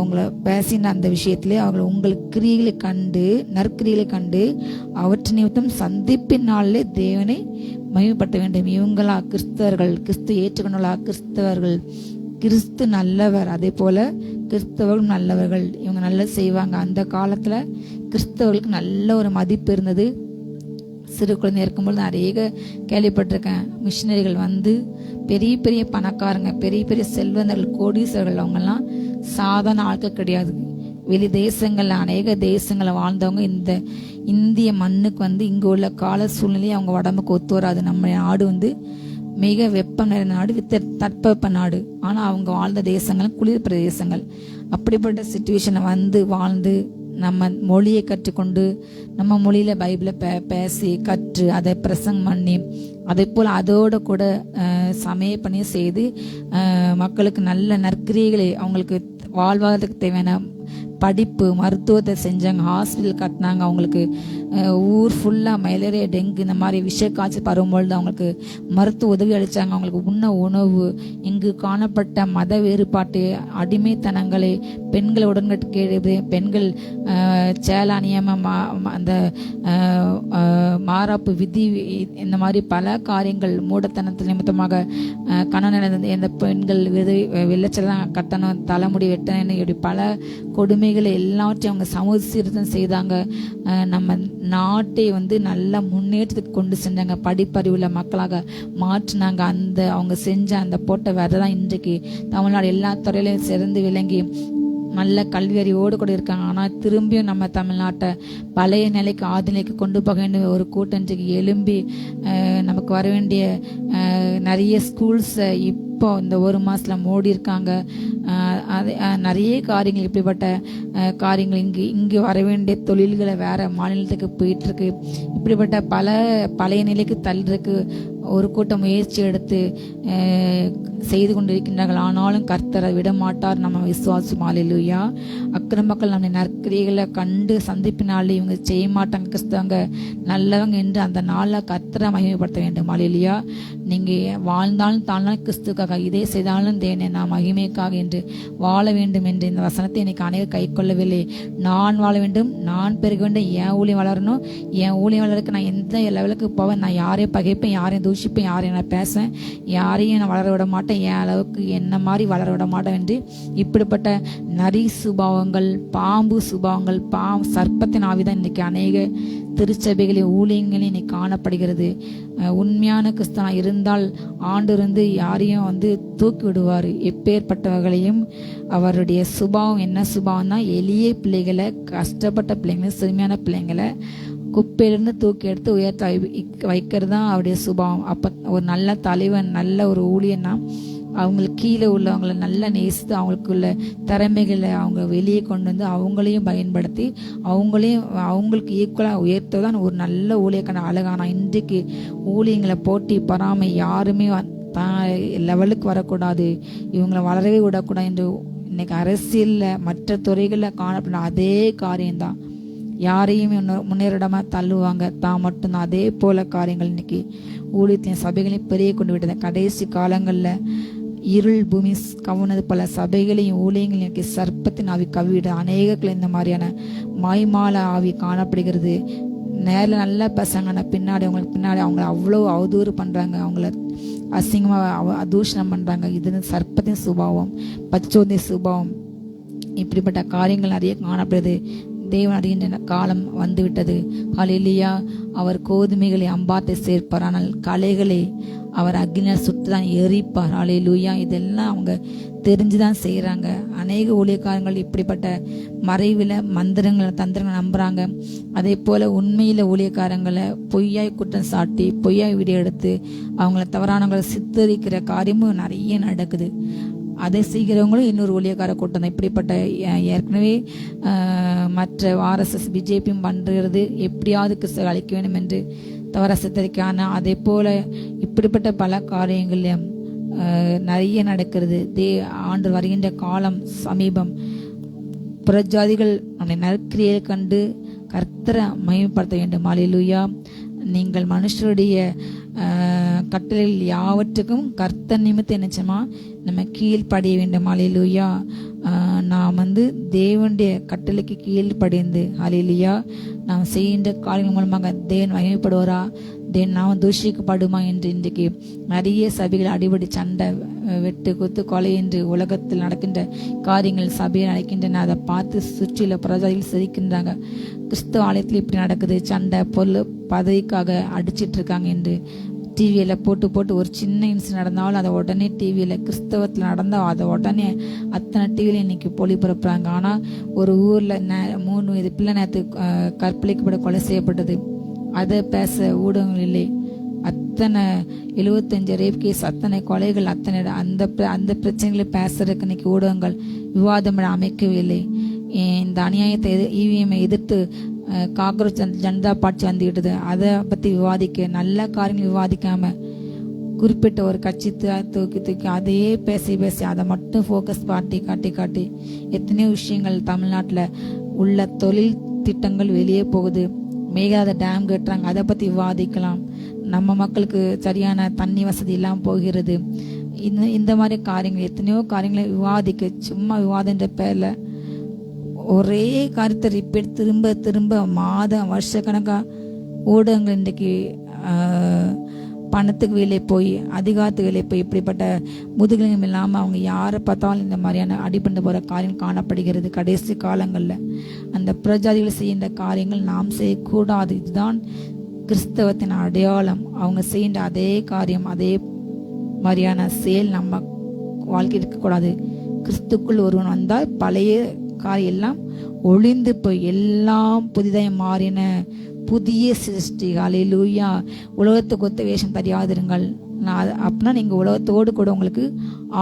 உங்களை பேசின அந்த விஷயத்திலே அவர்கள் உங்கள் கிரியைகளை கண்டு, நற்கிரிகளை கண்டு அவற்றை நிமித்தம் சந்திப்பின் நாளிலே தேவனை மகிமைப்படுத்த வேண்டும். இவங்களா கிறிஸ்தவர்கள், கிறிஸ்து ஏற்றுக்கொண்டுள்ளா கிறிஸ்தவர்கள், கிறிஸ்து நல்லவர், அதே போல கிறிஸ்தவர்களும் நல்லவர்கள், இவங்க நல்லா செய்வாங்க. அந்த காலத்துல கிறிஸ்தவர்களுக்கு நல்ல ஒரு மதிப்பு இருந்தது. சிறு குழந்தை இருக்கும்போது நிறைய கேள்விப்பட்டிருக்கேன், மிஷினரிகள் வந்து பெரிய பெரிய பணக்காரங்க, பெரிய பெரிய செல்வந்தர்கள், கோடீஸ்வரர்கள், அவங்கெல்லாம் சாதாரண ஆட்கள் கிடையாது. வெளி தேசங்கள்ல அநேக தேசங்களை வாழ்ந்தவங்க இந்த இந்திய மண்ணுக்கு வந்து இங்க உள்ள கால சூழ்நிலையை அவங்க உடம்புக்கு ஒத்து வராது. நம்ம நாடு வந்து மிக வெப்பம் நிறைந்த நாடு, தட்பவெப்ப நாடு. ஆனா அவங்க வாழ்ந்த தேசங்கள் குளிர் பிரதேசங்கள். அப்படிப்பட்ட சிச்சுவேஷனை வந்து வாழ்ந்து நம்ம மொழியை கற்றுக்கொண்டு நம்ம மொழியில பைபிளை பேசி கற்று அதை பிரசங்கம் பண்ணி அதே போல் அதோட கூட சமய பணி செய்து மக்களுக்கு நல்ல நற்கிரியைகளை, அவங்களுக்கு வாழ்வாதாரத்துக்கு தேவையான படிப்பு, மருத்துவத்தை செஞ்சாங்க, ஹாஸ்பிட்டல் கட்டினாங்க. அவங்களுக்கு ஊர் ஃபுல்லாக மலேரியா, டெங்கு இந்த மாதிரி விஷ காய்ச்சல் பருவம்பொழுது அவங்களுக்கு மருத்துவ உதவி அளித்தாங்க. அவங்களுக்கு உண்ண உணவு, இங்கு காணப்பட்ட மத வேறுபாட்டு, அடிமைத்தனங்களை, பெண்களை உடன்கட்டு, பெண்கள் சேலா நியமம், அந்த மாறாப்பு விதி, இந்த மாதிரி பல காரியங்கள், மூடத்தனத்தில் நிமித்தமாக கணவன் எந்த பெண்கள் வெள்ளச்சலாம் கட்டணும், தலைமுடி வெட்டணும், இப்படி பல கொடுமைகளை எல்லாவற்றையும் அவங்க சமூகசீர்திருத்தம் செய்தாங்க. நம்ம நாட்டை வந்து நல்ல முன்னேற்றத்துக்கு கொண்டு செஞ்சாங்க, படிப்பறிவுள்ள மக்களாக மாற்றினாங்க. அவங்க செஞ்ச அந்த போட்ட விதை தான் இன்றைக்கு தமிழ்நாடு எல்லா துறையிலையும் சிறந்து விளங்கி நல்ல கல்வி அறிவோடு கூட இருக்காங்க. ஆனால் திரும்பியும் நம்ம தமிழ்நாட்டை பழைய நிலைக்கு, ஆதிநிலைக்கு கொண்டு போக வேண்டிய ஒரு கூட்டணிக்கு எழும்பி நமக்கு வர வேண்டிய நிறைய ஸ்கூல்ஸை இப்போ இந்த ஒரு மாசத்துல மூடி இருக்காங்க. அது நிறைய காரியங்கள், இப்படிப்பட்ட காரியங்கள் இங்கு வர வேண்டிய தொழில்களை வேற மாநிலத்துக்கு போயிட்டு இருக்கு. இப்படிப்பட்ட பழைய நிலைக்கு தள்ளுறதுக்கு ஒரு கூட்டம் முயற்சி எடுத்து செய்து கொண்டிருக்கின்றார்கள். ஆனாலும் கர்த்தரை விட மாட்டார். நம்ம விசுவாசம். அல்லேலூயா. அக்கிரமக்கள் நம்ம நற்கிரிகளை கண்டு சந்திப்பினாலே இவங்க செய்ய மாட்டாங்க, கிறிஸ்தவங்க நல்லவங்க என்று அந்த நாளில் கர்த்தரை மகிமைப்படுத்த வேண்டும். அல்லேலூயா. நீங்க வாழ்ந்தாலும் தாழ்ந்தாலும் கிறிஸ்துக்காக, இதே செய்தாலும் தேவனே நான் மகிமைக்காக என்று வாழ வேண்டும் என்று இந்த வசனத்தை இன்னைக்கு அனைவரும் கை கொள்ளவில்லை. நான் வாழ வேண்டும், நான் பெருக வேண்டும், என் ஊழியம் வளரணும், என் ஊழியம் வளர்க்க நான் எந்த லெவலுக்கு போவேன், நான் யாரையும் பகைப்பேன், யாரையும் தூஷிப்பேன், யாரையும் நான் பேசுவேன், யாரையும் நான் வளர விட மாட்டேன், என் அளவுக்கு என்ன மாதிரி வளர விட மாட்டேன் என்று இப்படிப்பட்ட நரி சுபாவங்கள், பாம்பு சுபாவங்கள், சர்ப்பத்தின் ஆவிதான் இன்னைக்கு அநேக திருச்சபைகளின் ஊழியங்களில் இன்னைக்கு காணப்படுகிறது. உண்மையான கிறிஸ்தவனா இருந்தால் ஆண்டு இருந்து யாரையும் வந்து தூக்கி விடுவார். எப்பேற்பட்டவர்களையும் அவருடைய சுபாவம் என்ன சுபாவம் தான், எளிய பிள்ளைகளை, கஷ்டப்பட்ட பிள்ளைங்களை, சிறுமியான பிள்ளைங்களை குப்பையிலிருந்து தூக்கி எடுத்து உயர்த்த வைக்கிறது தான் அவருடைய சுபாவம். அப்போ ஒரு நல்ல தலைவன், நல்ல ஒரு ஊழியன்னா அவங்களுக்கு கீழே உள்ளவங்களை நல்லா நேசித்து அவங்களுக்குள்ள திறமைகளை அவங்க வெளியே கொண்டு வந்து அவங்களையும் பயன்படுத்தி அவங்களுக்கு ஈக்குவலாக உயர்த்ததான் ஒரு நல்ல ஊழியக்கான அழகான. இன்றைக்கு ஊழியங்களை போட்டி பொறாமை யாருமே லெவலுக்கு வரக்கூடாது, இவங்களை வளரவே விடக்கூடாது என்று இன்னைக்கு அரசியலில் மற்ற துறைகளில் காணப்படும் அதே காரியம்தான். யாரையும் முன்னேறிடாம தள்ளுவாங்க, தான் மட்டும்தான். அதே போல காரியங்கள் இன்னைக்கு ஊழியத்தையும் சபைகளையும் பெரிய கொண்டு விட்டது. கடைசி காலங்களில் இருள் பூமி கவுனது பல சபைகளையும் ஊழியங்களையும் இன்னைக்கு சர்ப்பத்தின் ஆவி கவிவிட அநேகர்கள் இந்த மாதிரியான மாய்மால ஆவி காணப்படுகிறது. நேரில் நல்லா பசங்க பின்னாடி அவங்களுக்கு பின்னாடி அவங்கள அவ்வளோ அவதூறு பண்ணுறாங்க, அவங்கள அசிங்கமாக அதூஷணம் பண்ணுறாங்க. இது சர்ப்பத்தின் சுபாவம், பச்சோந்தி சுபாவம். இப்படிப்பட்ட காரியங்கள் நிறைய காணப்படுது. தேவன் அறிகின்ற காலம் வந்துவிட்டது. ஹல்லேலூயா. அவர் கோதுமைகளை அம்பாத்தை சேர்ப்பார், ஆனால் களைகளை அவர் அக்னியால் சுட்டுதான் எரிப்பார். ஹல்லேலூயா. இதெல்லாம் அவங்க தெரிஞ்சுதான் செய்யறாங்க. அநேக ஊழியக்காரங்கள் இப்படிப்பட்ட மறைவில் மந்திரங்களை தந்திரங்களை நம்புறாங்க. அதே போல உண்மையில ஊழியக்காரங்களை பொய்யாய் குற்றம் சாட்டி பொய்யாய் வீடியோ எடுத்து அவங்கள தவறானவங்களை சித்தரிக்கிற காரியமும் நிறைய நடக்குது. அதை செய்கிறவங்களும் இன்னொரு ஊழியக்கார கூட்டம் தான். இப்படிப்பட்ட ஏற்கனவே மற்ற RSS பிஜேபியும் பண்ணுறது எப்படியாவது கிறிஸ்தவ அழிக்க வேண்டும் என்று தவற சித்தரிக்கான அதே போல இப்படிப்பட்ட பல காரியங்களையும் நிறைய நடக்கிறது. ஆண்டு வருகின்ற காலம் சமீபம். புறஜாதிகள் நம்முடைய நற்கிரியை கண்டு கர்த்தரை மகிமைப்படுத்த வேண்டும். ஹல்லேலூயா. நீங்கள் மனுஷருடைய கட்டளைகள் யாவற்றுக்கும் கர்த்தர் நிமித்த நிச்சயமா நம்ம கீழ்ப்படிய வேண்டும். ஹல்லேலூயா. நாம் தேவனுடைய கட்டளைக்கு கீழ்ப்படிந்து ஹல்லேலூயா நாம் செய்கின்ற காரியங்கள் மூலமாக தேவன் மகிமைப்படுவாரா, தேவன் நாம் தூஷிக்கப்படுமா என்று இன்றைக்கு நிறைய சபைகள் அடிபடி சண்டை வெட்டு குத்து கொலை என்று உலகத்தில் நடக்கின்ற காரியங்கள் சபையில் நடக்கின்றன. அதை பார்த்து சுற்றில பிரஜைகள் சிரிக்கின்றாங்க. கிறிஸ்தவ ஆலயத்தில் இப்படி நடக்குது, சண்டை பொருள் பதவிக்காக அடிச்சிட்டு இருக்காங்க என்று டிவியில் போட்டு ஒரு சின்ன இன்சிடென்ட் நடந்தாலும் அதை உடனே டிவியில் கிறிஸ்தவத்தில் நடந்தால் அதை உடனே அத்தனை டிவியில் இன்னைக்கு ஒளிபரப்புறாங்க. ஆனால் ஒரு ஊரில் 3 வயது பிள்ளை நேரத்து கற்பழிக்கப்பட கொலை செய்யப்பட்டது, அதை பேச ஊடகங்கள் இல்லை. அத்தனை 75 ரேப் கேஸ், அத்தனை கொலைகள், அத்தனை அந்த பிரச்சனைகளை பேசுறதுக்கு இன்னைக்கு ஊடகங்கள் விவாதம் அமைக்கவில்லை. இந்த அநியாயத்தை EVM எதிர்த்து காங்கிரஸ் ஜனதா பார்ட்டி வந்துக்கிட்டது, அதை பற்றி விவாதிக்க நல்ல காரியங்கள் விவாதிக்காம குறிப்பிட்ட ஒரு கட்சி தூக்கி அதையே பேசி அதை மட்டும் ஃபோக்கஸ் காட்டி எத்தனையோ விஷயங்கள் தமிழ்நாட்டில் உள்ள தொழில் திட்டங்கள் வெளியே போகுது. மேகதாது டேம் கட்டுறாங்க, அதை பற்றி விவாதிக்கலாம். நம்ம மக்களுக்கு சரியான தண்ணி வசதி இல்லாமல் போகிறது. இந்த மாதிரி காரியங்கள் எத்தனையோ காரியங்களை விவாதிக்க சும்மா விவாதன்ற பேரில் ஒரே கருத்தை ரிப்பீட் திரும்ப மாதம் வருஷக்கணக்காக ஊடகங்கள் இன்றைக்கு பணத்துக்கு வேலை போய் அதிகாரத்துக்கு வேலை போய் இப்படிப்பட்ட முதுகெலும்பு இல்லாமல் அவங்க யாரை பார்த்தாலும் இந்த மாதிரியான அடிபண்டு போகிற காரியம் காணப்படுகிறது. கடைசி காலங்களில் அந்த பிரஜாதிகள் செய்கின்ற காரியங்கள் நாம் செய்யக்கூடாது. இதுதான் கிறிஸ்தவத்தின் அடையாளம். அவங்க செய்கின்ற அதே காரியம் அதே மாதிரியான செயல் நம்ம வாழ்க்கை இருக்கக்கூடாது. கிறிஸ்துக்குள் ஒருவன் வந்தால் பழைய காரியம் எல்லாம் ஒளிந்து போய் எல்லாம் புதிதாக மாறின புதிய சிருஷ்டி. ஹல்லேலூயா. உலகத்துக்கு ஒத்த வேஷம் தெரியாதிருங்கள். அப்படின்னா நீங்கள் உலகத்தோடு கூட உங்களுக்கு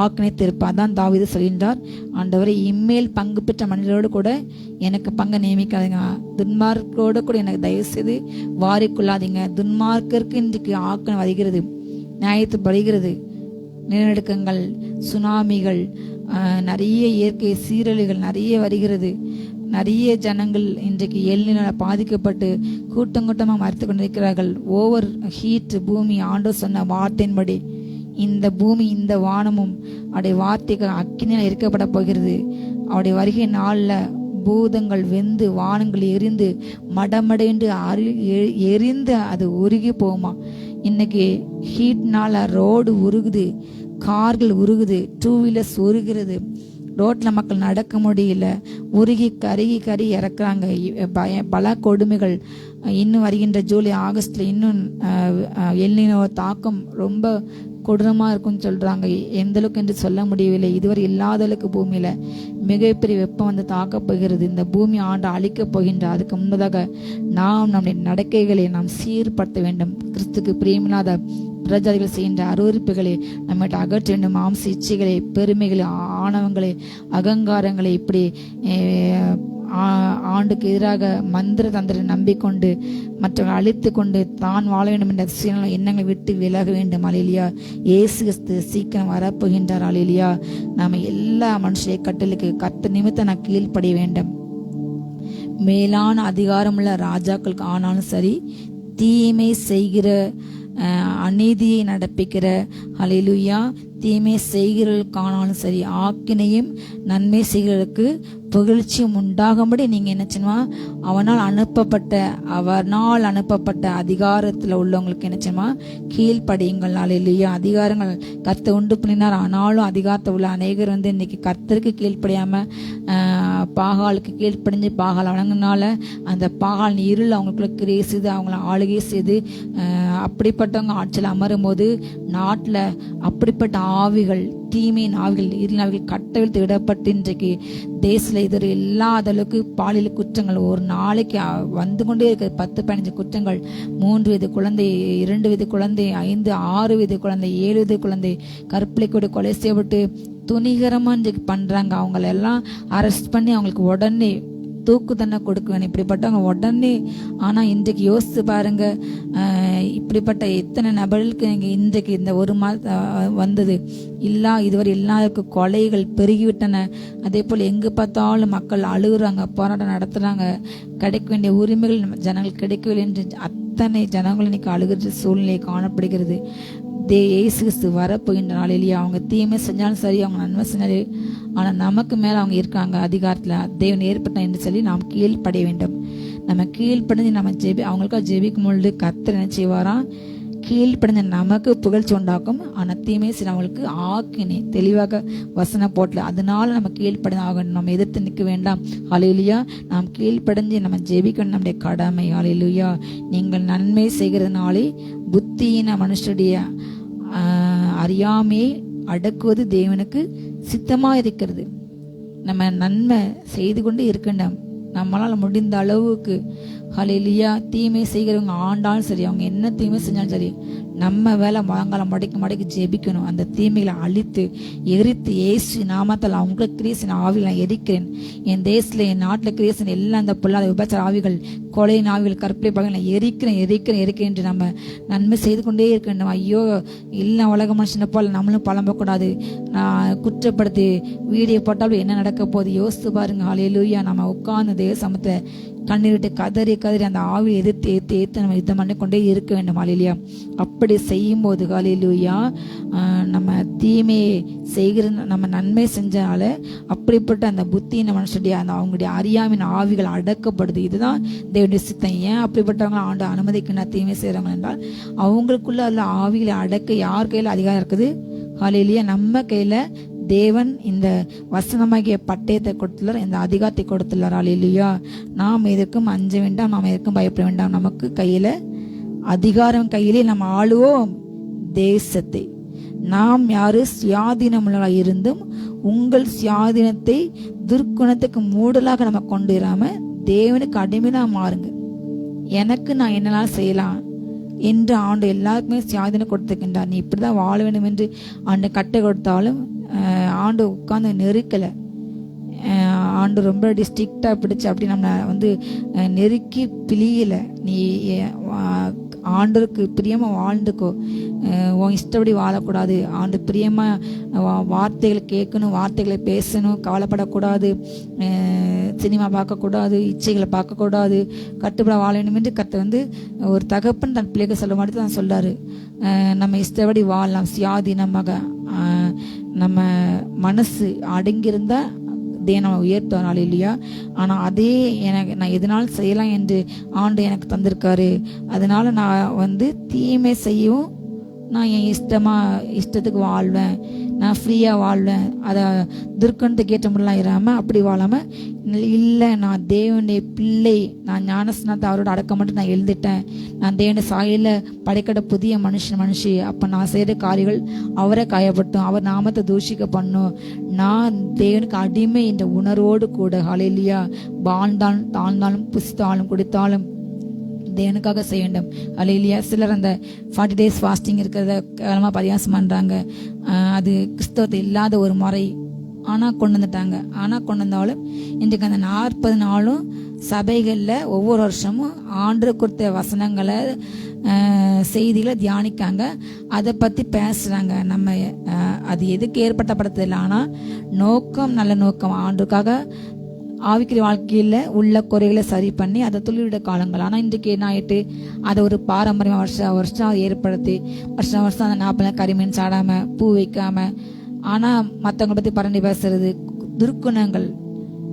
ஆக்கினை திருப்பா. அதான் தாவீது சொல்கின்றார், ஆண்டவரை இம்மேல் பங்கு பெற்ற மனிதரோடு கூட எனக்கு பங்கு நியமிக்காதீங்க, துன்மார்க்கோடு கூட எனக்கு தயவு செய்து வாரிக்கொள்ளாதீங்க. துன்மார்க்கருக்கு இன்றைக்கு ஆக்கினை வருகிறது, நியாயத்து வருகிறது. நிலநடுக்கங்கள், சுனாமிகள், நிறைய இயற்கை சீரழிவுகள் நிறைய வருகிறது. நிறைய ஜனங்கள் இன்றைக்கு எல்நிலை பாதிக்கப்பட்டு கூட்டமாக மறுத்து கொண்டிருக்கிறார்கள். Over heat. பூமி ஆண்டவர் சொன்ன வார்த்தையின்படி இந்த பூமி இந்த வானமும் அவருடைய வார்த்தைக்கு அக்கினியால் எரிக்கப்பட போகிறது. அவருடைய வருகை நாளில் பூதங்கள் வெந்து வானங்கள் எரிந்து மடமடைந்து எரிந்து அது உருகி போகுமா. இன்னைக்கு ஹீட்னால ரோடு உருகுது, கார்கள் உருகுது, 2 வீலர்ஸ் உருகிறது, ரோட்டில் மக்கள் நடக்க முடியல, உருகி கருகி இறக்குறாங்க. பல கொடுமைகள் இன்னும் வருகின்ற ஜூலை ஆகஸ்டில் இன்னும் எல்னினோ தாக்கம் ரொம்ப கொடூரமாக இருக்கும்னு சொல்கிறாங்க. எந்த அளவுக்கு என்று சொல்ல முடியவில்லை. இதுவரை இல்லாத அளவுக்கு பூமியில் மிகப்பெரிய வெப்பம் தாக்கப் போகிறது. இந்த பூமி ஆண்டு அழிக்கப் போகின்றார். அதுக்கு முன்பதாக நாம் நம்முடைய நடக்கைகளை நாம் சீர்படுத்த வேண்டும். கிறிஸ்துக்கு பிரியமில்லாத பிரஜாதிகள் செய்கின்ற அருவருப்புகளை நம்மகிட்ட அகற்ற வேண்டும். மாம்ச இச்சைகளை, பெருமைகளை, ஆணவங்களை, அகங்காரங்களை, இப்படி ஆண்டுக்கு எதிராக மந்திர தந்திர நம்பிக்கொண்டு மற்றவர்கள் அழித்து கொண்டு தான் வாழ வேண்டும் என்ற சுயநல எண்ணங்களை விட்டு விலக வேண்டும். அல்லேலூயா. இயேசு கிறிஸ்து சீக்கிரம் வரப்போகின்றார். அல்லேலூயா. நாம எல்லா மனுஷரை கட்டளைக்கு கர்த்தர் நிமித்தம் நான் கீழ்ப்படிய வேண்டும். மேலான அதிகாரமுள்ள ராஜாக்களுக்கு ஆனாலும் சரி, தீமை செய்கிற அநீதியை நடப்பிக்கிற அல்லேலூயா தீமை செய்கிறவர்களுக்கானாலும் சரி, ஆக்கினையும் நன்மை செய்கிறவர்களுக்கு புகழ்ச்சியும் உண்டாகும்படி நீங்க என்ன செய்யணுமா, அவனால் அனுப்பப்பட்ட அதிகாரத்துல உள்ளவங்களுக்கு என்ன செய்யணுமா, கீழ்ப்படியுங்கள். அல்லேலூயா. அதிகாரங்கள் கர்த்தர் உண்டு பண்ணினார். ஆனாலும் அதிகாரத்தை உள்ள அநேகர் இன்னைக்கு கர்த்தருக்கு கீழ்ப்படியாம பாகாலுக்கு கீழ்ப்படிஞ்சு பாகால் வழங்கினால அந்த பாகால் இருள் அவங்களுக்குள்ள கிரியை செய்து அவங்கள ஆளுகை செய்து அப்படிப்பட்டவங்க ஆட்சியில் அமரும் போது நாட்டில் அப்படிப்பட்ட ஆவிகள், தீமையின் ஆவிகள், இருநாவிகள் கட்டவிழ்த்து விடப்பட்டு இன்றைக்கு தேசத்தில் இது இல்லாத அளவுக்கு பாலியல் குற்றங்கள் ஒரு நாளைக்கு வந்து கொண்டே இருக்கிற 10-15 குற்றங்கள். 3 வயது குழந்தை, 2 வயது குழந்தை, 5, 6 வயது குழந்தை, 7 வயது குழந்தை கற்பழிக்கோடு கொலை செய்யப்பட்டு துணிகரமா இன்றைக்கு பண்றாங்க. அவங்களெல்லாம் அரெஸ்ட் பண்ணி அவங்களுக்கு உடனே தூக்கு தண்டனை கொடுக்க வேணும். இப்படிப்பட்டவங்க உடனே. ஆனா இன்றைக்கு யோசித்து பாருங்க, இப்படிப்பட்ட எத்தனை நபர்களுக்கு இன்றைக்கு இந்த ஒரு மாதம் வந்தது இதுவரை இல்லாத கொலைகள் பெருகிவிட்டன. அதே போல் எங்கு பார்த்தாலும் மக்கள் அழுகுறாங்க, போராட்டம் நடத்துறாங்க, கிடைக்க வேண்டிய உரிமைகள் ஜனங்கள் கிடைக்கவில்லை என்று அத்தனை ஜனங்கள் இன்னைக்கு அழுகிற சூழ்நிலை காணப்படுகிறது. இயேசு கிறிஸ்து வரப்போகின்ற நாளிலேயே அவங்க தீமை செஞ்சாலும் சரி, அவங்க நன்மை செஞ்சாலும், ஆனா நமக்கு மேல அவங்க இருக்காங்க அதிகாரத்துல, தேவன் ஏற்பட்டான் என்று சொல்லி நாம் கீழ்ப்படைய வேண்டும். நம்ம கீழ்ப்படைஞ்சு நம்ம அவங்களுக்காக ஜெபிக்கும் பொழுது கர்த்தர் என்ன செய்வாராம், கீழ்ப்படைஞ்ச நமக்கு புகழ்ச்சி உண்டாக்கும். ஆனா தீமை செய்ய அவங்களுக்கு ஆக்கினே தெளிவாக வசனம் போட்டல. அதனால நம்ம கீழ்ப்படைந்து ஆகணும். நம்ம எதிர்த்து நிற்க வேண்டாம். ஹல்லேலூயா. நாம் கீழ்ப்படைஞ்சு நம்ம ஜெபிக்கணும், நம்முடைய கடமை. ஹல்லேலூயா. நீங்கள் நன்மை செய்கிறதுனாலே புத்தியின மனுஷருடைய அறியாமையை அடக்குவது தேவனுக்கு சித்தமா இருக்கிறது. நம்ம நன்மை செய்து கொண்டு இருக்கின்றோம் நம்மளால முடிந்த அளவுக்கு. ஹல்லேலூயா. தீமை செய்கிறவங்க ஆண்டாலும் சரி, அவங்க என்ன தீமை செஞ்சாலும் சரி, நம்ம வேலை முழங்காலம் மடக்கி ஜெபிக்கணும். அந்த தீமைகளை அழித்து எரித்து இயேசு நாமத்தால் அவங்களுக்கு கிரீசன் ஆவிகள் நான் எரிக்கிறேன். என் தேசத்துல என் நாட்டுல கிரீசன் எல்லாம் அந்த பொல்லாத விபச்சார ஆவிகள், கொலை ஆவிகள், கற்பனை பாக நான் எரிக்கிறேன் என்று நம்ம நன்மை செய்து கொண்டே இருக்கணும். ஐயோ இல்லை உலக மனுஷனை போல நம்மளும் பழம்பக்கூடாது. நான் குற்றப்படுத்தி வீடியோ போட்டாலும் என்ன நடக்க போகுது யோசித்து பாருங்க. ஹல்லேலூயா. நம்ம உட்கார்ந்து தேவ சமத்தை கண்ணீர் விட்டு கதறி அந்த ஆவி எதிர்த்து நம்ம யுத்தம் பண்ணி கொண்டே இருக்க வேண்டும். ஹல்லேலூயா. அப்படி செய்யும் போது ஹல்லேலூயா நம்ம தீமையை செய்கிற நம்ம நன்மை செஞ்சால அப்படிப்பட்ட அந்த புத்தின மனுஷனுடைய அந்த அவங்களுடைய அறியாமையின் ஆவிகள் அடக்கப்படுது. இதுதான் தேவனுடைய சித்தம். ஏன் அப்படிப்பட்டவங்க ஆண்டு அனுமதிக்கணும் தீமை செய்யறவங்க என்றால் அவங்களுக்குள்ள உள்ள ஆவிகளை அடக்க யார் கையில அதிகாரம் இருக்குது? ஹல்லேலூயா. நம்ம கையில தேவன் இந்த வசனமாகிய பட்டயத்தை கொடுத்துள்ளார், இந்த அதிகாரத்தை கொடுத்துள்ளார். ஹல்லேலூயா. நாம் எதற்கும் அஞ்ச வேண்டாம், நாம் எதற்கும் பயப்பட வேண்டாம். நமக்கு கையில அதிகாரம், கையிலே நம்ம ஆளுவோம் தேசத்தை. நாம் யாரு சுயாதீனமுள்ளவர்களாக இருந்தும் உங்கள் சுயாதீனத்தை துர்க்குணத்துக்கு மூடலாக நம்ம கொண்டு வராம தேவனுக்கு அடிமையா மாறுங்க. எனக்கு நான் என்னெல்லாம் செய்யலாம் என்று ஆண்டு எல்லாருக்குமே சுயாதீனம் கொடுத்துக்கின்றார். நீ இப்படிதான் வாழ வேண்டும் என்று ஆண்டு கட்டை கொடுத்தாலும் ஆண்டு உட்கார்ந்து நெருக்கலை. ஆண்டு ரொம்ப ஸ்ட்ரிக்டா பிடிச்சு அப்படி நம்ம நெருக்கி பிழியல. நீ ஆண்டருக்கு பிரியமா வாழ்ந்துக்கோ, உன் இஷ்டப்படி வாழக்கூடாது. ஆண்டு பிரியமா வார்த்தைகளை கேட்கணும், வார்த்தைகளை பேசணும், கவலைப்படக்கூடாது, சினிமா பார்க்கக்கூடாது, இச்சைகளை பார்க்கக்கூடாது, கட்டுப்பட வாழ வேண்டும் என்று கர்த்தர் ஒரு தகப்பன் தன் பிள்ளைக்கு சொல்ல மாதிரி தான் சொல்றாரு. நம்ம இஷ்டப்படி வாழலாம் சுயாதீனமாக. நம்ம மனசு அடங்கியிருந்தா நம்ம உயர்த்தனால இல்லையா. ஆனா அதே நான் எதனாலும் செய்யலாம் என்று ஆண்டு எனக்கு தந்திருக்காரு. அதனால நான் தீமை செய்யவும் நான் என் இஷ்டத்துக்கு வாழ்வேன், நான் ஃப்ரீயா வாழ்வேன். அதை துர்க்கணத்துக்கு ஏற்ற முடியலாம் இராம அப்படி வாழாம, இல்லை நான் தேவனுடைய பிள்ளை, நான் ஞானஸ்நானத்தை அவரோட அடக்க மட்டும் நான் எழுதிட்டேன், நான் தேவனுடைய சாயல படைக்கட்ட புதிய மனுஷி, அப்ப நான் செய்யற காரியங்கள் அவரை காயப்பட்டும், அவர் நாமத்தை தூஷிக்க பண்ணும், நான் தேவனுக்கு அடிமை என்ற உணர்வோடு கூட ஹல்லேலூயா வாழ்ந்தாலும் தாழ்ந்தாலும் புசித்தாலும் குடித்தாலும் தேவனுக்காக செய்ய வேண்டும். ஹல்லேலூயா. சிலர் அந்த 40 days ஃபாஸ்டிங் இருக்கிறத காலமா பரியாசம் பண்றாங்க. அது கிறிஸ்தவத்தை இல்லாத ஒரு முறை. கொண்டு வந்துட்டாங்க. கொண்டு வந்தாலும் இன்றைக்கு அந்த 40 நாளும் சபைகளில் ஒவ்வொரு வருஷமும் ஆண்டு கொடுத்த வசனங்களை செய்திகளை தியானிக்காங்க, அதை பற்றி பேசுகிறாங்க. நம்ம அது எதுக்கு ஏற்பட்டப்படுத்ததில்லை, ஆனால் நோக்கம் நல்ல நோக்கம், ஆண்டுக்காக ஆவிக்கிற வாழ்க்கையில் உள்ள குறைகளை சரி பண்ணி அதை துளிவிட காலங்கள். ஆனால் இன்றைக்கு என்ன ஆகிட்டு அதை ஒரு பாரம்பரியமாக வருஷம் ஏற்படுத்தி வருஷம் அந்த 40 கரிமீன் சாடாமல் பூ வைக்காமல், ஆனால் மற்றவங்களை பற்றி பரண்டி பேசுறது, துர்க்குணங்கள்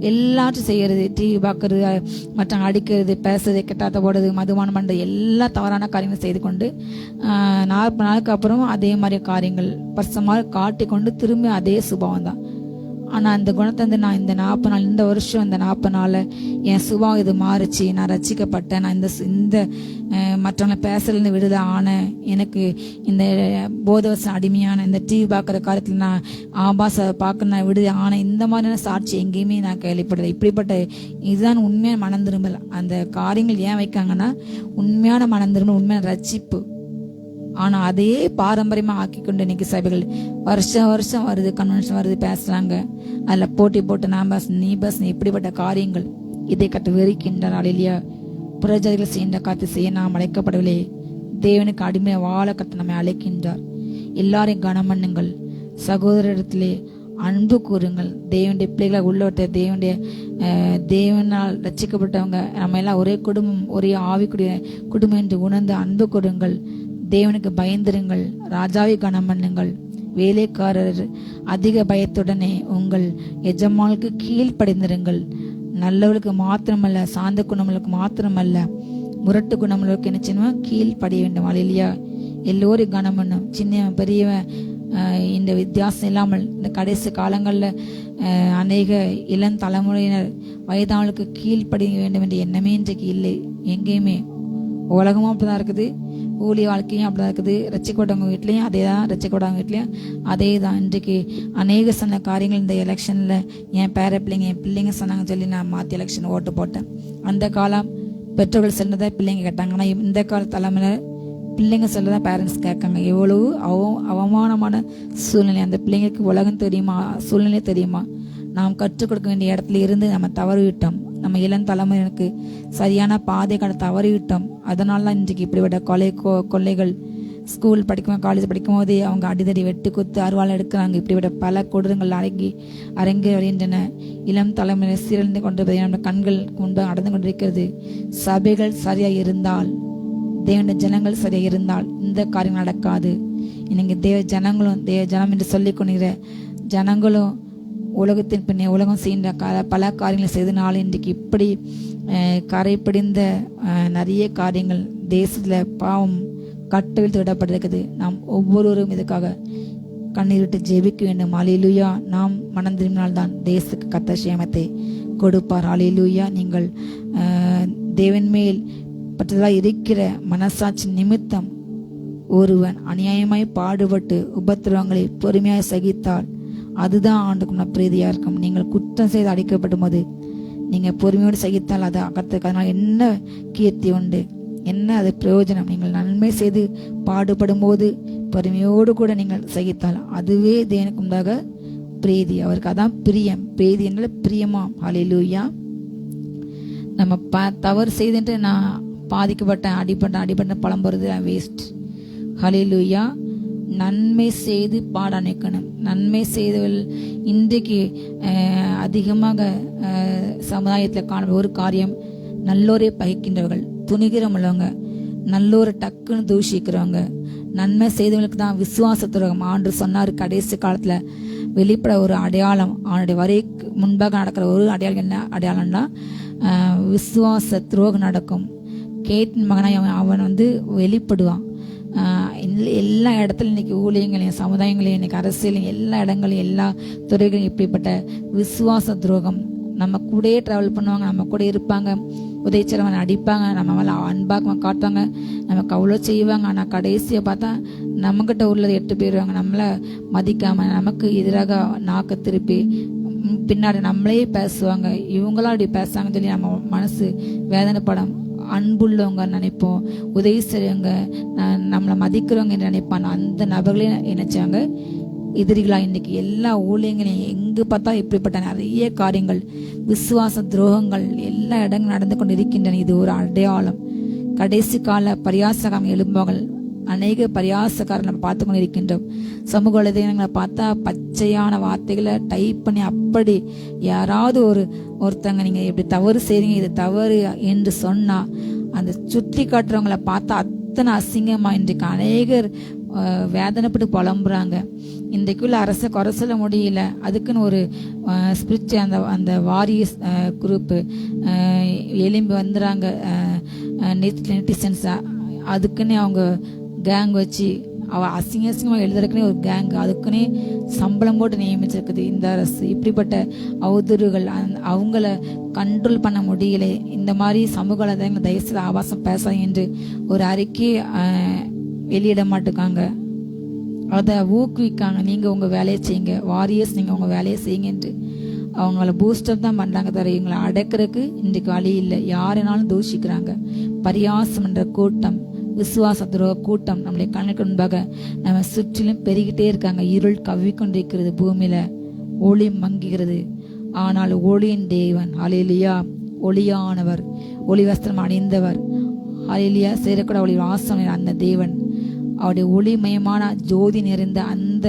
எல்லாத்தையும் செய்கிறது, டிவி பார்க்கறது, மற்றவங்க அடிக்கிறது, பேசுறது, கெட்டாத்த போடுறது, மதுபானம் பண்ணுறது, எல்லா தவறான காரியங்கள் செய்து கொண்டு 40 நாளுக்கு அப்புறம் அதே மாதிரி காரியங்கள் பரிசுத்தமாக காட்டி கொண்டு திரும்பி அதே சுபாவம் தான். ஆனால் அந்த குணத்தை வந்து நான் இந்த 40 நாள், இந்த வருஷம் இந்த 40 நாள் என் சுபாவம் இது மாறிச்சு, நான் ரட்சிக்கப்பட்டேன், நான் இந்த மற்றவங்களை பேசுறதுலேருந்து விடுதலை ஆனேன், எனக்கு இந்த போதவசம் அடிமையான இந்த டிவி பார்க்குற காரியத்தில் நான் ஆபாச பார்க்க நான் விடுதலை ஆனேன், இந்த மாதிரியான சாட்சி எங்கேயுமே நான் கேள்விப்படுறேன். இப்படிப்பட்ட இதுதான் உண்மையான மனம் திரும்பல். அந்த காரியங்கள் ஏன் வைக்காங்கன்னா உண்மையான மனம் திரும்பல், உண்மையான ரட்சிப்பு. ஆனால் அதையே பாரம்பரியமாக ஆக்கி கொண்டு இன்னைக்கு சபைகள் வருஷம் வருது, கன்வென்ஷன் வருது, பேசுகிறாங்க, அதில் போட்டி போட்டு நான் பஸ் நீ பஸ் இப்படிப்பட்ட காரியங்கள் இதை கட்டு வெறிக்கின்றார். இல்லையா, புறஜாதிகள் செய்கின்ற காத்து செய்ய நாம் அழைக்கப்படவில்லை, தேவனுக்கு அடிமையை வாழ கத்து நம்மை அழைக்கின்றார். எல்லாரையும் கனம் பண்ணுங்கள், சகோதரத்திலே அன்பு கூறுங்கள், தேவனுடைய பிள்ளைகளை உள்ளவற்ற தேவனால் ரட்சிக்கப்பட்டவங்க நம்ம எல்லாம் ஒரே குடும்பம், ஒரே ஆவிக்குரிய குடும்பம் என்று உணர்ந்து அன்பு கூறுங்கள், தேவனுக்கு பயந்திருங்கள், ராஜாவை கனம் பண்ணுங்கள், வேலைக்காரர் அதிக பயத்துடனே உங்கள் எஜமானுக்கு கீழ்ப்படிந்திருங்கள். நல்லவர்களுக்கு மாத்திரமல்ல, சாந்த குணங்களுக்கு மாத்திரமல்ல, முரட்டு குணங்களுக்கு என்ன செய்யணும், கீழ்ப்படிய வேண்டும். இல்லையா, எல்லோரும் கனம் பண்ணும், சின்ன பெரியவன் இந்த வித்தியாசம் இல்லாமல் இந்த கடைசி காலங்களில் அநேக இளம் தலைமுறையினர் வயதானவர்களுக்கு கீழ்ப்படிய வேண்டும் என்ற எண்ணமே இன்றைக்கு இல்லை. எங்கேயுமே உலகமும் அப்படிதான் இருக்குது, ஊழிய வாழ்க்கையும் அப்படிதான் இருக்குது, ரட்சிக்கப்பட்டவங்க வீட்லையும் அதே தான், ரட்சிக்கப்பட்டவங்க வீட்லையும் அதே தான். இன்றைக்கு அநேக சொன்ன காரியங்கள் இந்த எலெக்ஷனில் என் பேர பிள்ளைங்க என் பிள்ளைங்க சொன்னாங்கன்னு சொல்லி நான் மாற்றி எலெக்ஷன் ஓட்டு போட்டேன். அந்த காலம் பெற்றோர்கள் சொன்னதை பிள்ளைங்க கேட்டாங்க, ஆனால் இந்த கால தலைமுறை பிள்ளைங்க சொல்லதான் பேரண்ட்ஸ் கேட்காங்க. எவ்வளவு அவமானமான சூழ்நிலை. அந்த பிள்ளைங்களுக்கு உலகம் தெரியுமா, சூழ்நிலை தெரியுமா? நாம் கற்றுக் கொடுக்க வேண்டிய இடத்துல இருந்து நம்ம தவறிவிட்டோம். நம்ம இளம் தலைமுறைக்கு சரியான பாதை கடை தவறிவிட்டோம். அதனால தான் இன்றைக்கு இப்படிப்பட்ட கொள்ளைகள் ஸ்கூல் படிக்கும் காலேஜ் படிக்கும் போதே அவங்க அடிதடி வெட்டு குத்து அருவாள் எடுக்கிறாங்க. இப்படிப்பட்ட பல கொடூரங்கள் அரங்கி வருகின்றன. இளம் தலைமுறை சீரழிந்து கொண்டு நம்ம கண்கள் கொண்டு நடந்து கொண்டிருக்கிறது. சபைகள் சரியாக இருந்தால், தேவனுடைய ஜனங்கள் சரியாக இருந்தால் இந்த காரியம் நடக்காது. இன்னைக்கு தேவ ஜனம் என்று சொல்லிக் கொண்டிருக்கிற ஜனங்களும் உலகத்தின் பின்னே உலகம் செய்கின்ற பல காரியங்களை செய்தனால இன்றைக்கு இப்படி கரைப்பிடிந்த நிறைய காரியங்கள் தேசத்தில் பாவம் கட்டவிழ்த்து விடப்பட்டிருக்குது. நாம் ஒவ்வொருவரும் இதுக்காக கண்ணீரிட்டு ஜெபிக்க வேண்டும். அல்லேலூயா. நாம் மனம் திரும்பினால்தான் தேசத்துக்கு கர்த்தர் சேமத்தை கொடுப்பார். அல்லேலூயா. நீங்கள் தேவன் மேல் பற்றதாக இருக்கிற மனசாட்சி நிமித்தம் ஒருவன் அநியாயமாய் பாடுபட்டு உபத்திரவங்களை பொறுமையாய் சகித்தால் அதுதான் ஆண்டுக்குள்ள பிரீதியா இருக்கும். நீங்கள் குற்றம் செய்து அடிக்கப்படும் போது நீங்க பொறுமையோடு சகித்தால் அது கர்த்தருக்கு அதனால் என்ன கீர்த்தி உண்டு, என்ன அது பிரயோஜனம்? நீங்கள் நன்மை செய்து பாடுபடும் போது பொறுமையோடு கூட நீங்கள் சகித்தால் அதுவே தேவனுக்கு உண்டாக பிரீதி. அவருக்கு அதான் பிரியம். பிரீதி என்ற பிரியமாம். ஹல்லேலூயா. நம்ம தவறு செய்துட்டு நான் பாதிக்கப்பட்டேன், அடிப்பட்டேன் பழம் போறது வேஸ்ட். ஹல்லேலூயா. நன்மை செய்து பாட நிற்கணும். நன்மை செய்தவர்கள் இன்றைக்கு அதிகமாக சமுதாயத்தில் காண ஒரு காரியம், நல்லோரை பகைக்கின்றவர்கள், துணிகரம் உள்ளவங்க, நல்லோரை டக்குன்னு தூஷிக்கிறவங்க, நன்மை செய்தவங்களுக்கு தான் விசுவாச துரோகம். ஆண்டு சொன்னார், கடைசி காலத்துல வெளிப்பட ஒரு அடையாளம், அவனுடைய வரைக்கு முன்பாக நடக்கிற ஒரு அடையாளம். என்ன அடையாளம்னா விசுவாச துரோகம் நடக்கும். கேட்டின் மகனாய் அவன் வெளிப்படுவான். எல்லா இடத்துலையும் இன்னைக்கு ஊழியங்களையும் சமுதாயங்களையும் இன்னைக்கு அரசியலையும் எல்லா இடங்களையும் எல்லா துறைகளையும் இப்படிப்பட்ட விசுவாச துரோகம். நம்ம கூட டிராவல் பண்ணுவாங்க, நம்ம கூட இருப்பாங்க, உதயச்சரவன் அடிப்பாங்க, நம்ம மேலே அன்பாக காட்டுவாங்க, நமக்கு அவ்வளோ செய்வாங்க. ஆனால் கடைசியை பார்த்தா நம்மகிட்ட உள்ளது 8 போயிடுவாங்க. நம்மளை மதிக்காம நமக்கு எதிராக நாக்க திருப்பி பின்னாடி நம்மளே பேசுவாங்க. இவங்களாம் அப்படி பேசுவாங்கன்னு சொல்லி நம்ம மனசு வேதனைப்படும். அன்புள்ளவங்க நினைப்போம், உதவி செய்யவங்க, நம்மளை மதிக்கிறவங்க என்று நினைப்பான். அந்த நபர்களே நினைச்சாங்க எதிரிகளா இன்னைக்கு எல்லா ஊழியங்களையும் எங்கு பார்த்தா இப்படிப்பட்ட நிறைய காரியங்கள், விசுவாச துரோகங்கள் எல்லா இடங்களும் நடந்து கொண்டு இருக்கின்றன. இது ஒரு அடையாளம். கடைசி கால பரியாசகம் எழும்புகள், அநேக பரியாசக்காரர் நம்ம பார்த்து கொண்டு இருக்கின்றோம். சமூக வலைதளங்களை பார்த்தா பச்சையான வார்த்தைகளை டைப் பண்ணி அப்படி யாராவது ஒருத்தங்க நீங்க இப்படி தவறு செய்றீங்க, இது தவறு என்று சொன்னா அந்த சுற்றி காட்டுறவங்களை பார்த்தா அத்தனை அசிங்கமா இன்றைக்கு அநேகர் வேதனைப்பட்டு புலம்புறாங்க. இன்றைக்குள்ள அரசை குறை சொல்ல முடியல. அதுக்குன்னு ஒரு ஸ்பிரிச்சுவல் அந்த வாரியஸ் குரூப்பு எலும்பி வந்துறாங்க நெட்டிசன்ஸ். அதுக்குன்னு அவங்க கேங் வச்சு அசிங்கமாக எழுதுறதுக்குனே ஒரு கேங், அதுக்குன்னே சம்பளம் போட்டு நியமிச்சிருக்குது இந்த அரசு. இப்படிப்பட்ட அவதூறுகள் அவங்கள கண்ட்ரோல் பண்ண முடியல. இந்த மாதிரி சமூக வலைதளங்களை தயவுசெய்து ஆபாசம் பேசாதீங்க என்று ஒரு அறிக்கை வெளியிட மாட்டுக்காங்க. அதை ஊக்குவிக்காங்க. நீங்கள் உங்கள் வேலையை செய்யுங்க, வாரியர்ஸ் நீங்கள் உங்கள் வேலையை செய்யுங்க என்று அவங்கள பூஸ்டப் தான் பண்ணுறாங்க. தவிர இவங்களை அடக்கிறதுக்கு இன்றைக்கு வழி இல்லை. யாருனாலும் தூஷிக்கிறாங்க. பரியாசம் என்ற கூட்டம், விசுவாச துரோக கூட்டம் நம்முடைய கண்ணுக்கு முன்பாக நம்ம சுற்றிலும் பெருகிட்டே இருக்காங்க. இருள் கவ்விக்கொண்டிருக்கிறது, பூமியில ஒளி மங்குகிறது. ஆனால் ஒளியின் தேவன், ஹல்லேலூயா, ஒளியானவர், ஒளி வஸ்திரம் அணிந்தவர், ஹல்லேலூயா, சேரக்கூட ஒளி வாசம் அந்த தேவன், அவருடைய ஒளிமயமான ஜோதி நிறைந்த அந்த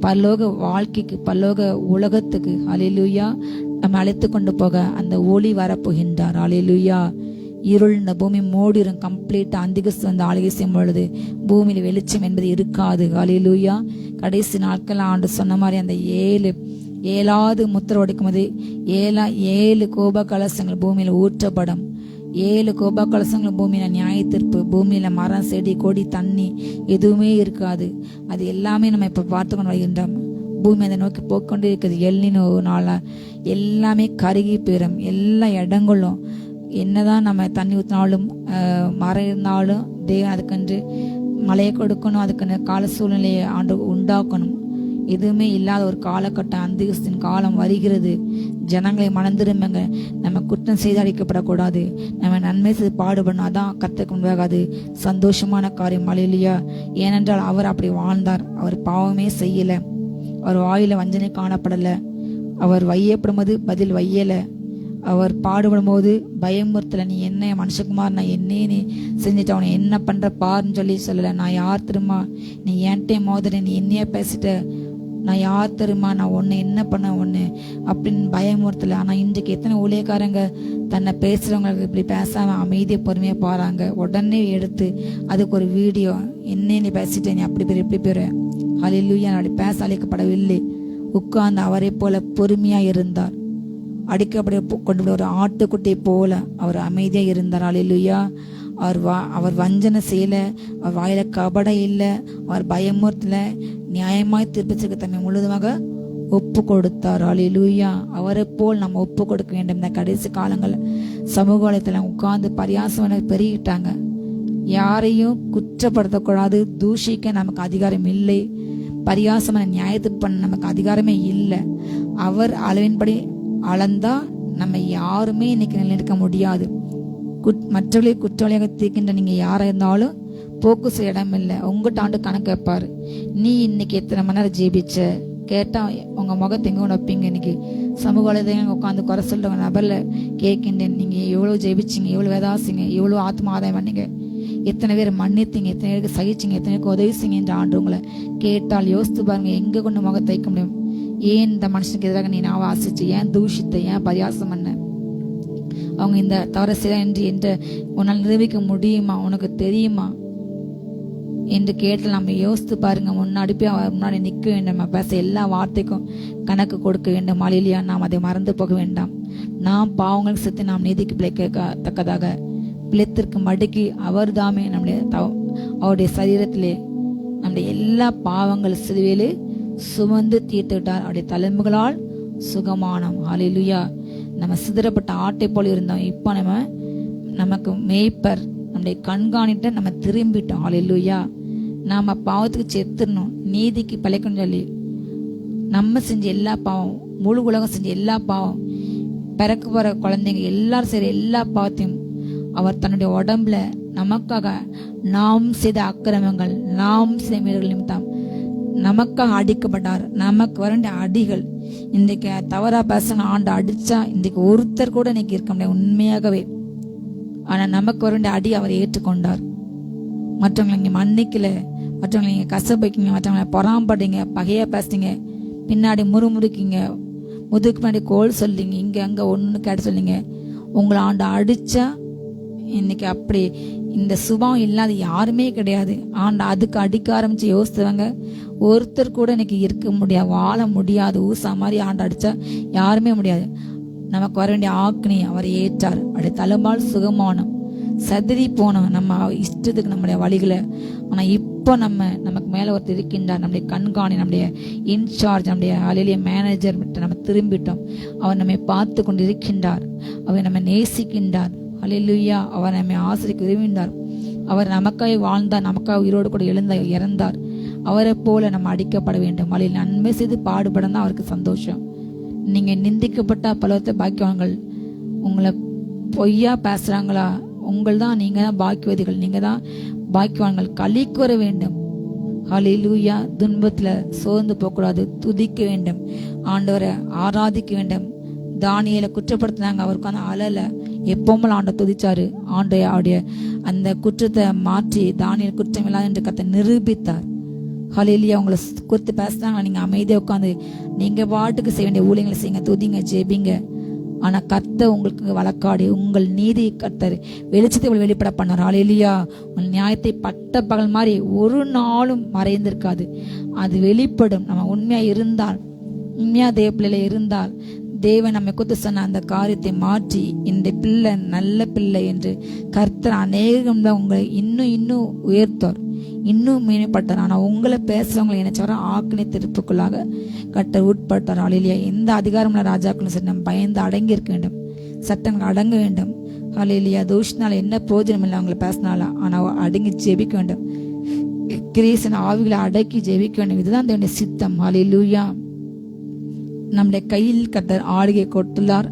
பரலோக வாழ்க்கைக்கு, பரலோக உலகத்துக்கு, ஹல்லேலூயா, நம்ம அழைத்து கொண்டு போக அந்த ஒளி வரப்போகின்றார். ஹல்லேலூயா. இருள் இந்த பூமி மூடிடும் கம்ப்ளீட்டா. அந்திகிறிஸ்து வந்து ஆளுகை செய்யும் பொழுது பூமியில வெளிச்சம் என்பது இருக்காது. ஹல்லேலூயா. கடைசி நாட்கள் ஆண்டு சொன்ன மாதிரி அந்த ஏழாவது முத்திரை உடைக்கும் போது 7 கோப கலசங்கள் பூமியில ஊற்றப்படும். 7 கோப கலசங்கள் பூமியில நியாய தீர்ப்பு. பூமியில மரம், செடி, கொடி, தண்ணி எதுவுமே இருக்காது. அது எல்லாமே நம்ம இப்ப பார்த்து கொண்டு வருகின்றோம். பூமி அதை நோக்கி போய்கொண்டு இருக்குது. எல்னினோனால எல்லாமே கருகி போயிடும். எல்லா இடங்களும் என்னதான் நம்ம தண்ணி ஊற்றினாலும் மரம் இருந்தாலும் தேவன் அதுக்கென்று மழையை கொடுக்கணும், அதுக்குன்னு கால சூழ்நிலையை ஆண்டு உண்டாக்கணும். எதுவுமே இல்லாத ஒரு காலகட்டம், அந்திகிறிஸ்தின் காலம் வருகிறது. ஜனங்களை மணந்திரும்பங்க. நம்ம குற்றம் செய்து அழிக்கப்படக்கூடாது, நம்ம நன்மை செய்து பாடுபடணும். அதான் கர்த்தருக்கு முன்பாகாது சந்தோஷமான காரியம். ஹல்லேலூயா. ஏனென்றால் அவர் அப்படி வாழ்ந்தார். அவர் பாவமே செய்யல, அவர் வாயில வஞ்சனை காணப்படல, அவர் வையப்படும் போது பதில் வையல, அவர் பாடுபடும் போது பயமுறுத்தல. நீ என்ன மனுஷகுமார், நான் என்ன நீ செஞ்சுட்டு அவனை என்ன பண்ற பாருன்னு சொல்லல. நான் யார் தெரியுமா, நீ என்கிட்ட மோதுற, நீ என்னைய பேசிட்ட, நான் யார் தெரியுமா, நான் உன்னை என்ன பண்ண ஒன்று அப்படின்னு பயமுறுத்தல. ஆனா இன்றைக்கு எத்தனை ஊழியக்காரங்க தன்னை பேசுறவங்களுக்கு இப்படி பேசாம அமைதியை பொறுமையா பாருங்க. உடனே எடுத்து அதுக்கு ஒரு வீடியோ, என்ன நீ பேசிட்ட, நீ அப்படி பேர் இப்படி பேரு. ஹல்லேலூயா. அப்படி பேச அழைக்கப்படவில்லை. உட்கார்ந்து அவரை போல பொறுமையா இருந்தார். அடிக்கப்படி கொண்டு ஒரு ஆட்டுக்குட்டியை போல அவர் அமைதியா இருந்தார். ஹல்லேலூயா. அவர் வஞ்சனை செய்யல, அவர் வாயில கபடம் இல்லை, அவர் பயமுறுத்தல, நியாயமாய் தீர்ப்பிற்கு தம்மை முழுதுமாக ஒப்பு கொடுத்தார். ஹல்லேலூயா. அவரை போல் நம்ம ஒப்பு கொடுக்க வேண்டும். இந்த கடைசி காலங்கள் சமூக வலைத்தளம் உட்கார்ந்து பரியாசம் பெருகிட்டாங்க. யாரையும் குற்றப்படுத்தக்கூடாது, தூஷிக்க நமக்கு அதிகாரம் இல்லை. பரியாசமான நியாயத்து பண்ண நமக்கு அதிகாரமே இல்லை. அவர் அளவின்படி அளந்தா நம்ம யாருமே இன்னைக்கு நிலைநிற்க முடியாது. மற்றவர்களை குற்றவாளியாக தீர்க்கின்ற நீங்க யாரா இருந்தாலும் போக்கு செய்ய இடம் இல்லை. உங்ககிட்ட ஆண்டு கணக்கு வைப்பாரு. நீ இன்னைக்கு எத்தனை மணி நேரம் ஜெபிச்ச கேட்டா உங்க முகத்தை எங்க வைப்பீங்க? இன்னைக்கு சமூக வலைதளம் உட்காந்து குறை சொல்ற நபர்ல கேட்கின்றேன், நீங்க எவ்வளவு ஜெபிச்சிங்க, எவ்வளவு வேதாசிங்க, எவ்வளவு ஆத்ம ஆதாயம் பண்ணீங்க, எத்தனை பேர் மன்னித்தீங்க, எத்தனை பேருக்கு சகிச்சிங்க, எத்தனை பேருக்கு உதவி செய்யுங்க என்று ஆண்டு உங்களை கேட்டால் யோசித்து பாருங்க, எங்க கொண்டு முகத்தை வைக்க முடியும்? ஏன் இந்த மனுஷனுக்கு எதிராக நீ நான் வாசிச்சு, ஏன் தூஷித்த, ஏன் பரியாசம் பண்ண, அவங்க இந்த தவற செய்ய என்று உன்னால் நிரூபிக்க முடியுமா, உனக்கு தெரியுமா என்று கேட்டு நம்ம யோசித்து பாருங்க. முன்னாடி போய் அவர் முன்னாடி நிற்க வேண்டும். நம்ம பேச எல்லா வார்த்தைக்கும் கணக்கு கொடுக்க வேண்டும். ஹல்லேலூயா. நாம் அதை மறந்து போக வேண்டாம். நாம் பாவங்களுக்கு செத்து நாம் நீதிக்கு பிழைக்கத்தக்கதாக பிழைத்திற்கு மடக்கி அவர் தாமே அவருடைய சரீரத்திலே நம்முடைய எல்லா பாவங்கள் சிறுவையிலே சுமந்து தீர்த்து விட்டார். அவருடைய தழும்புகளால் சுகமானம். ஹல்லேலூயா. நம்ம சிதறப்பட்ட ஆட்டை போல இருந்தோம். இப்போ நமக்கு மேய்ப்பர், நம்முடைய கண்காணிட்ட நம்ம திரும்பிட்டோம். ஹல்லேலூயா. நாம பாவத்துக்கு செத்துடணும், நீதிக்கு பிழைக்கணும்னு சொல்லி நம்ம செஞ்ச எல்லா பாவம், முழு உலகம் செஞ்ச எல்லா பாவம், பிறக்க போற குழந்தைங்க எல்லாரும் செய்யற எல்லா பாவத்தையும் அவர் தன்னுடைய உடம்புல நமக்காக நாம் செய்த அக்கிரமங்கள், நாம் செய்த மீறல்கள் நிமித்தம் நமக்காக அடிக்கப்பட்டார். நமக்கு வரண்ட அடிகள் இன்றைக்கு தவறா பேசணும் ஆண்டு அடிச்சா இன்றைக்கு ஒருத்தர் கூட இன்னைக்கு இருக்க முடியாது உண்மையாகவே. ஆனா நமக்கு வரண்ட அடி அவர் ஏற்றுக்கொண்டார். மற்றவங்களை நீங்க மன்னிக்கல, மற்றவங்களை நீங்க கசப்பைக்கீங்க, மற்றவங்களை பொறாம்படுங்க, பகையா பேசுறீங்க, பின்னாடி முறுமுறுக்கீங்க, முதுக்கு பின்னாடி கோல் சொல்லிங்க, இங்க அங்க ஒண்ணு கேட்டு சொல்லிங்க. உங்களை ஆண்டு அடிச்சா இன்னைக்கு அப்படி இந்த சுபாவம் இல்லாத யாருமே கிடையாது. ஆண்டு அதுக்கு அடிக்க ஆரம்பிச்சு யோசித்தவங்க ஒருத்தர் கூட இன்னைக்கு இருக்க முடியாது, வாழ முடியாது. ஊசா மாதிரி ஆண்டு அடிச்சா யாருமே முடியாது. நமக்கு வர வேண்டிய ஆக்னி அவர் ஏற்றார். அப்படி தழும்பால் சுகமானம், சதிரி போனோம் நம்ம இஷ்டத்துக்கு நம்முடைய வழிகளை. ஆனா இப்போ நமக்கு மேல ஒருத்தர் இருக்கின்றார், நம்முடைய கண்காணி, நம்முடைய இன்சார்ஜ், நம்முடைய அலையிலேயே மேனேஜர் நம்ம திரும்பிட்டோம். அவர் நம்மை பார்த்து கொண்டு இருக்கின்றார். அவர் நம்ம நேசிக்கின்றார். அல்லேலூயா. அவர் நம்மை ஆசிரிக்க விரும்பினார். அவர் நமக்காக வாழ்ந்தார், நமக்காக உயிரோடு கூட இறந்தார். அவரை போல நம்ம அடிக்கப்பட வேண்டும். அலையில் நன்மை செய்து பாடுபட அவருக்கு சந்தோஷம். நீங்க நிந்திக்கப்பட்ட பலவத்தை பாக்கியவான்கள். உங்களை பொய்யா பேசுறாங்களா, உங்கள் தான், நீங்க தான் பாக்கியவதிகள், நீங்க தான் பாக்கியவான்கள். களி கூற வேண்டும். ஹல்லேலூயா. துன்பத்துல சோர்ந்து போகக்கூடாது, துதிக்க வேண்டும், ஆண்டவரை ஆராதிக்க வேண்டும். தானியேலை குற்றப்படுத்தினாங்க, அவருக்கு அந்த அழல எப்பவும் ஆண்டை துதிச்சாரு. ஆண்டைய அந்த குற்றத்தை மாற்றி தானியேல் குற்றம் இல்லாத என்று கர்த்தர் நிரூபித்தார். ஹல்லேலூயா. உங்களை குறித்து பேசுனாங்க, நீங்க அமைதியா உட்காந்து நீங்க பாட்டுக்கு செய்ய வேண்டிய ஊழியங்களை செய்யுங்க, துதிங்க, ஜெபிங்க. ஆனா கர்த்தர் உங்களுக்கு வழக்காடி உங்கள் நீதி கர்த்தர் வெளிச்சத்தை வெளிப்பட பண்ணார். ஹல்லேலூயா. உங்கள் நியாயத்தை பட்ட பகல் மாதிரி ஒரு நாளும் மறைந்திருக்காது, அது வெளிப்படும். நம்ம உண்மையா இருந்தால், உண்மையா தேவ பிள்ளையில இருந்தால், தேவன் நம்மை குத்து சொன்ன அந்த காரியத்தை மாற்றி இந்த பிள்ளை நல்ல பிள்ளை என்று கர்த்தர் அநேகம் உங்களை இன்னும் உயர்த்தார், இன்னும் மேம்பட்டார். ஆனா உங்களை பேசுறவங்களை நினைச்சவர ஆக்கினை திருப்புக்குள்ளாக கர்த்தர் உட்பட்டார். ஹல்லேலூயா. எந்த அதிகாரமுள்ள ராஜாக்களும் சரி நம்ம பயந்து அடங்கி இருக்க வேண்டும், சட்டங்கள் அடங்க வேண்டும். ஹல்லேலூயா. தூஷனால என்ன பிரயோஜனம் இல்லை அவங்களை பேசினால, ஆனா அடங்கி ஜெபிக்க வேண்டும். கிரீசன் ஆவிகளை அடக்கி ஜெபிக்க வேண்டும். இதுதான் தேவனுடைய சித்தம். ஹல்லேலூயா. நம்முடைய கையில் கர்த்தர் ஆளுகை கொடுத்துள்ளார்,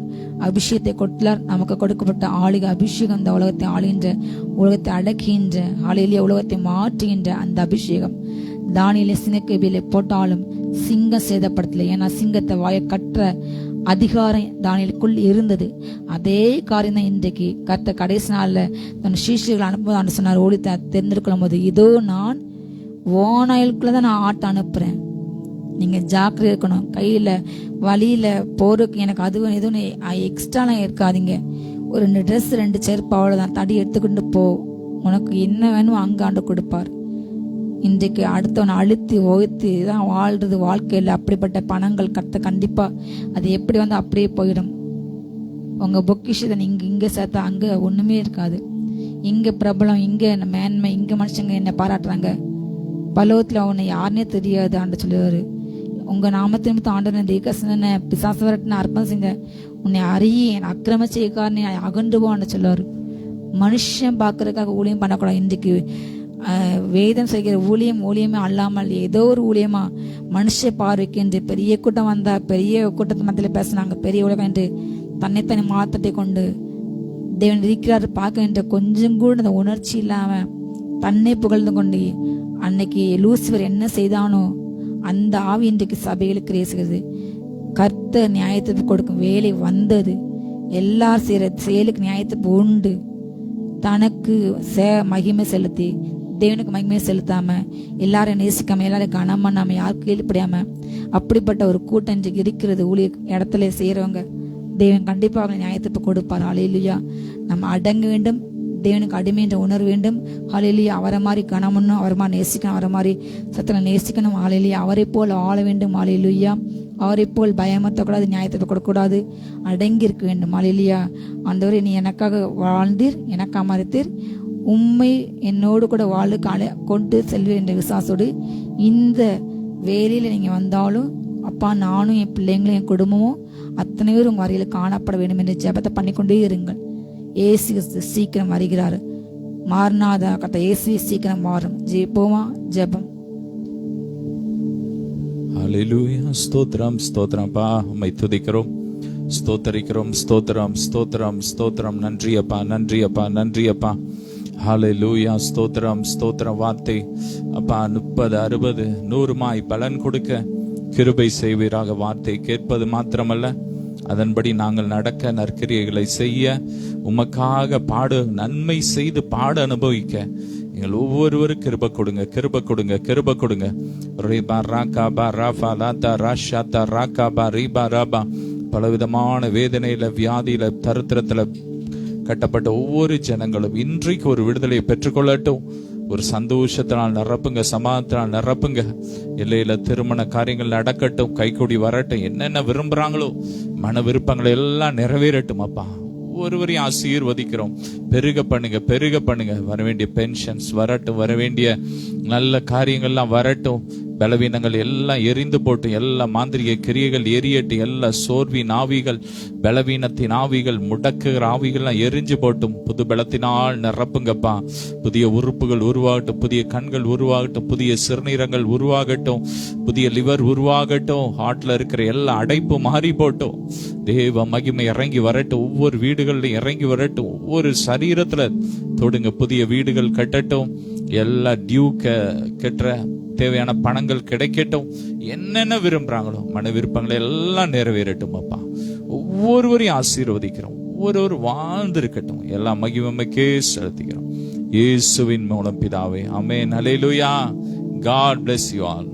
அபிஷேகத்தை கொடுத்துள்ளார். நமக்கு கொடுக்கப்பட்ட ஆளுகை அபிஷேகம் இந்த உலகத்தை ஆளுகின்ற, உலகத்தை அடக்குகின்ற, ஹல்லேலூயா, உலகத்தை மாற்றுகின்ற அந்த அபிஷேகம். தானியேலை சிங்கக்கேபிலே போட்டாலும் சிங்கம் சேதப்படுத்தல. ஏன்னா சிங்கத்தை வாயை கற்ற அதிகாரம் தானியேலுக்குள் இருந்தது. அதே காரியம் தான் இன்றைக்கு கர்த்தர் கடைசி நாள்ல தன் சீஷர்கள் அனுப்புவது சொன்னார். ஓடி தெரிந்திருக்கும் போது, இதோ நான் ஓநாயலுக்குள்ளதான் நான் ஆட்டை அனுப்புறேன், நீங்க ஜாக்கிரதை இருக்கணும். கையில வழியில போறதுக்கு எனக்கு அது எதுவும் எக்ஸ்ட்ராலாம் இருக்காதீங்க. ஒரு 2 ட்ரெஸ் 2 செருப்பு அவ்வளவுதான், தடி எடுத்துக்கிட்டு போ, உனக்கு என்ன வேணும் அங்க ஆண்டு கொடுப்பார். இன்றைக்கு அடுத்தவனை அழுத்தி ஒழுத்தி தான் வாழ்றது வாழ்க்கையில். அப்படிப்பட்ட பணங்கள் கண்டிப்பா அது எப்படி வந்து அப்படியே போயிடும். உங்க பொக்கிஷத்தை இங்க சேர்த்தா அங்க ஒண்ணுமே இருக்காது. இங்க பிரபலம், இங்க மேன்மை, இங்க மனுஷங்க என்ன பாராட்டுறாங்க, பலோத்துல உன்னை யாருன்னே தெரியாது ஆண்டு சொல்லுவாரு. உங்க நாமத்தை நிமித்தம் ஆண்டவன் தீர்க்கதரிசன பிசாசு வரட்டின அர்ப்பணம் செஞ்ச உன்னை அறிய அக்கிரம செய்யக்காரனை அகன்று போன்னு சொல்லுவாரு. மனுஷன் பாக்குறதுக்காக ஊழியம் பண்ணக்கூடாது. இன்றைக்கு வேதம் செய்கிற ஊழியமே அல்லாமல் ஏதோ ஒரு ஊழியமா மனுஷ பார்வைக்கு என்று பெரிய கூட்டம் வந்தா பெரிய கூட்டத்து மத்தியில பேசினாங்க, பெரிய உலகம் என்று தன்னைத்தனி மாத்தத்தை கொண்டு தேவன் இருக்கிறாரு பார்க்க என்ற கொஞ்சம் கூட அந்த உணர்ச்சி இல்லாம தன்னை புகழ்ந்து கொண்டு அன்னைக்கு லூசிபர் என்ன செய்தானோ அந்த ஆவி இன்றைக்கு சபைகளுக்கு பேசுகிறது. கர்த்தர் நியாயத்திற்கு கொடுக்கும் வேலை வந்தது. எல்லாரும் செய்யற செயலுக்கு நியாயத்திற்கு உண்டு. தனக்கு மகிமை செலுத்தி தேவனுக்கு மகிமையை செலுத்தாம, எல்லாரும் நேசிக்காம, எல்லாரும் கனம் பண்ணாம, யாருக்கு கீழ்ப்படியாம அப்படிப்பட்ட ஒரு கூட்டம் இன்றைக்கு இருக்கிறது. ஊழிய இடத்துல செய்யறவங்க தேவன் கண்டிப்பா அவங்க நியாயத்திற்கு கொடுப்பார். ஹல்லேலூயா. நம்ம அடங்க வேண்டும், தேவனுக்கு அடிமை என்ற உணர்வு வேண்டும். ஹல்லேலூயா. அவரை மாதிரி கனமணும், அவரை மாதிரி நேசிக்கணும், அவரை மாதிரி சத்தனை நேசிக்கணும். ஹல்லேலூயா. அவரை போல் ஆள வேண்டும். ஹல்லேலூயா. அவரை போல் பயமத்தக்கூடாது, நியாயத்தை கொடுக்கக்கூடாது, அடங்கி இருக்க வேண்டும். ஹல்லேலூயா. ஆண்டவரே, நீ எனக்காக வாழ்ந்தீர், எனக்காக மறித்தீர், உம்மை என்னோடு கூட வாழ்க்கை கொண்டு செல்வீர் என்ற விசுவாசோடு இந்த வேலையில நீங்க வந்தாலும் அப்பா, நானும் என் பிள்ளைங்களும் என் குடும்பமும் அத்தனை பேரும் உங்க வரையில காணப்பட வேண்டும் என்று ஜெபத்தை பண்ணிக்கொண்டே இருங்கள். ஏசு சீக்கிரம் வருகிறாரு. மாறினாத கத்த ஏசு சீக்கிரம் மாறும். ஜெபமா ஜெபம். ஹல்லேலூயா. ஸ்தோத்திரம் ஸ்தோத்திரம்ப்பா, உம்மை துதிக்கிறோம், ஸ்தோத்தரிக்கிறோம். ஸ்தோத்திரம் ஸ்தோத்திரம் ஸ்தோத்திரம். நன்றி அப்பா, நன்றி அப்பா, நன்றி அப்பா. ஹல்லேலூயா. ஸ்தோத்திரம் ஸ்தோத்திரம். வார்த்தை அப்பா 30, 60, 100 பலன் கொடுக்க கிருபை செய்வீராக. வார்த்தை கேட்பது மாத்திரமல்ல, அதன்படி நாங்கள் நடக்க, நற்கிரியைகளை செய்ய, உமக்காக பாடு, நன்மை செய்து பாட அனுபவிக்க எங்கள் ஒவ்வொருவரும் கிருபை கொடுங்க, கிருபை கொடுங்க, கிருபை கொடுங்க. பலவிதமான வேதனையில, வியாதியில, தரித்திரத்துல கட்டப்பட்ட ஒவ்வொரு ஜனங்களும் இன்றைக்கு ஒரு விடுதலையை பெற்றுக்கொள்ளட்டும். ஒரு சந்தோஷத்தினால் நிரப்புங்க, சமாதானத்தினால் நிரப்புங்க. இல்லையில திருமண காரியங்கள் நடக்கட்டும், கைகூடி வரட்டும். என்னென்ன விரும்புறாங்களோ மன விருப்பங்களை எல்லாம் நிறைவேறட்டும். அப்பா ஒவ்வொருவரையும் ஆசீர்வதிக்கிறோம். பெருக பண்ணுங்க, பெருக பண்ணுங்க. வர வேண்டிய பென்ஷன்ஸ் வரட்டும், வர வேண்டிய நல்ல காரியங்கள்லாம் வரட்டும். பலவீனங்கள் எல்லாம் எரிந்து போட்டு, எல்லா மாந்திரிக கிரியைகள் எரியட்டு, எல்லா சோர்வின் ஆவிகள், பலவீனத்தின் ஆவிகள், முடக்குகிற ஆவிகள்லாம் எரிஞ்சு போட்டும். புது பலத்தினால் நிரப்புங்கப்பா. புதிய உறுப்புகள் உருவாகட்டும், புதிய கண்கள் உருவாகட்டும், புதிய சிறுநீரங்கள் உருவாகட்டும், புதிய லிவர் உருவாகட்டும். ஹார்ட்ல இருக்கிற எல்லா அடைப்பு மாறி போட்டும். தேவ மகிமை இறங்கி வரட்டும், ஒவ்வொரு வீடுகளிலும் இறங்கி வரட்டும், ஒவ்வொரு சரீரத்துல தொடுங்க. புதிய வீடுகள் கட்டட்டும், எல்லா டியூ கெட்டுற தேவையான பணங்கள் கிடைக்கட்டும். என்னென்ன விரும்புறாங்களோ மன விருப்பங்களை எல்லாம் நிறைவேறட்டும். அப்பா ஒவ்வொருவரையும் ஆசீர்வதிக்கிறோம். ஒவ்வொருவர் வாழ்ந்திருக்கட்டும். எல்லா மகிமைக்கே செலுத்திக்கிறோம். இயேசுவின் மூலம் பிதாவே, ஆமென். ஹல்லேலூயா. God bless you all.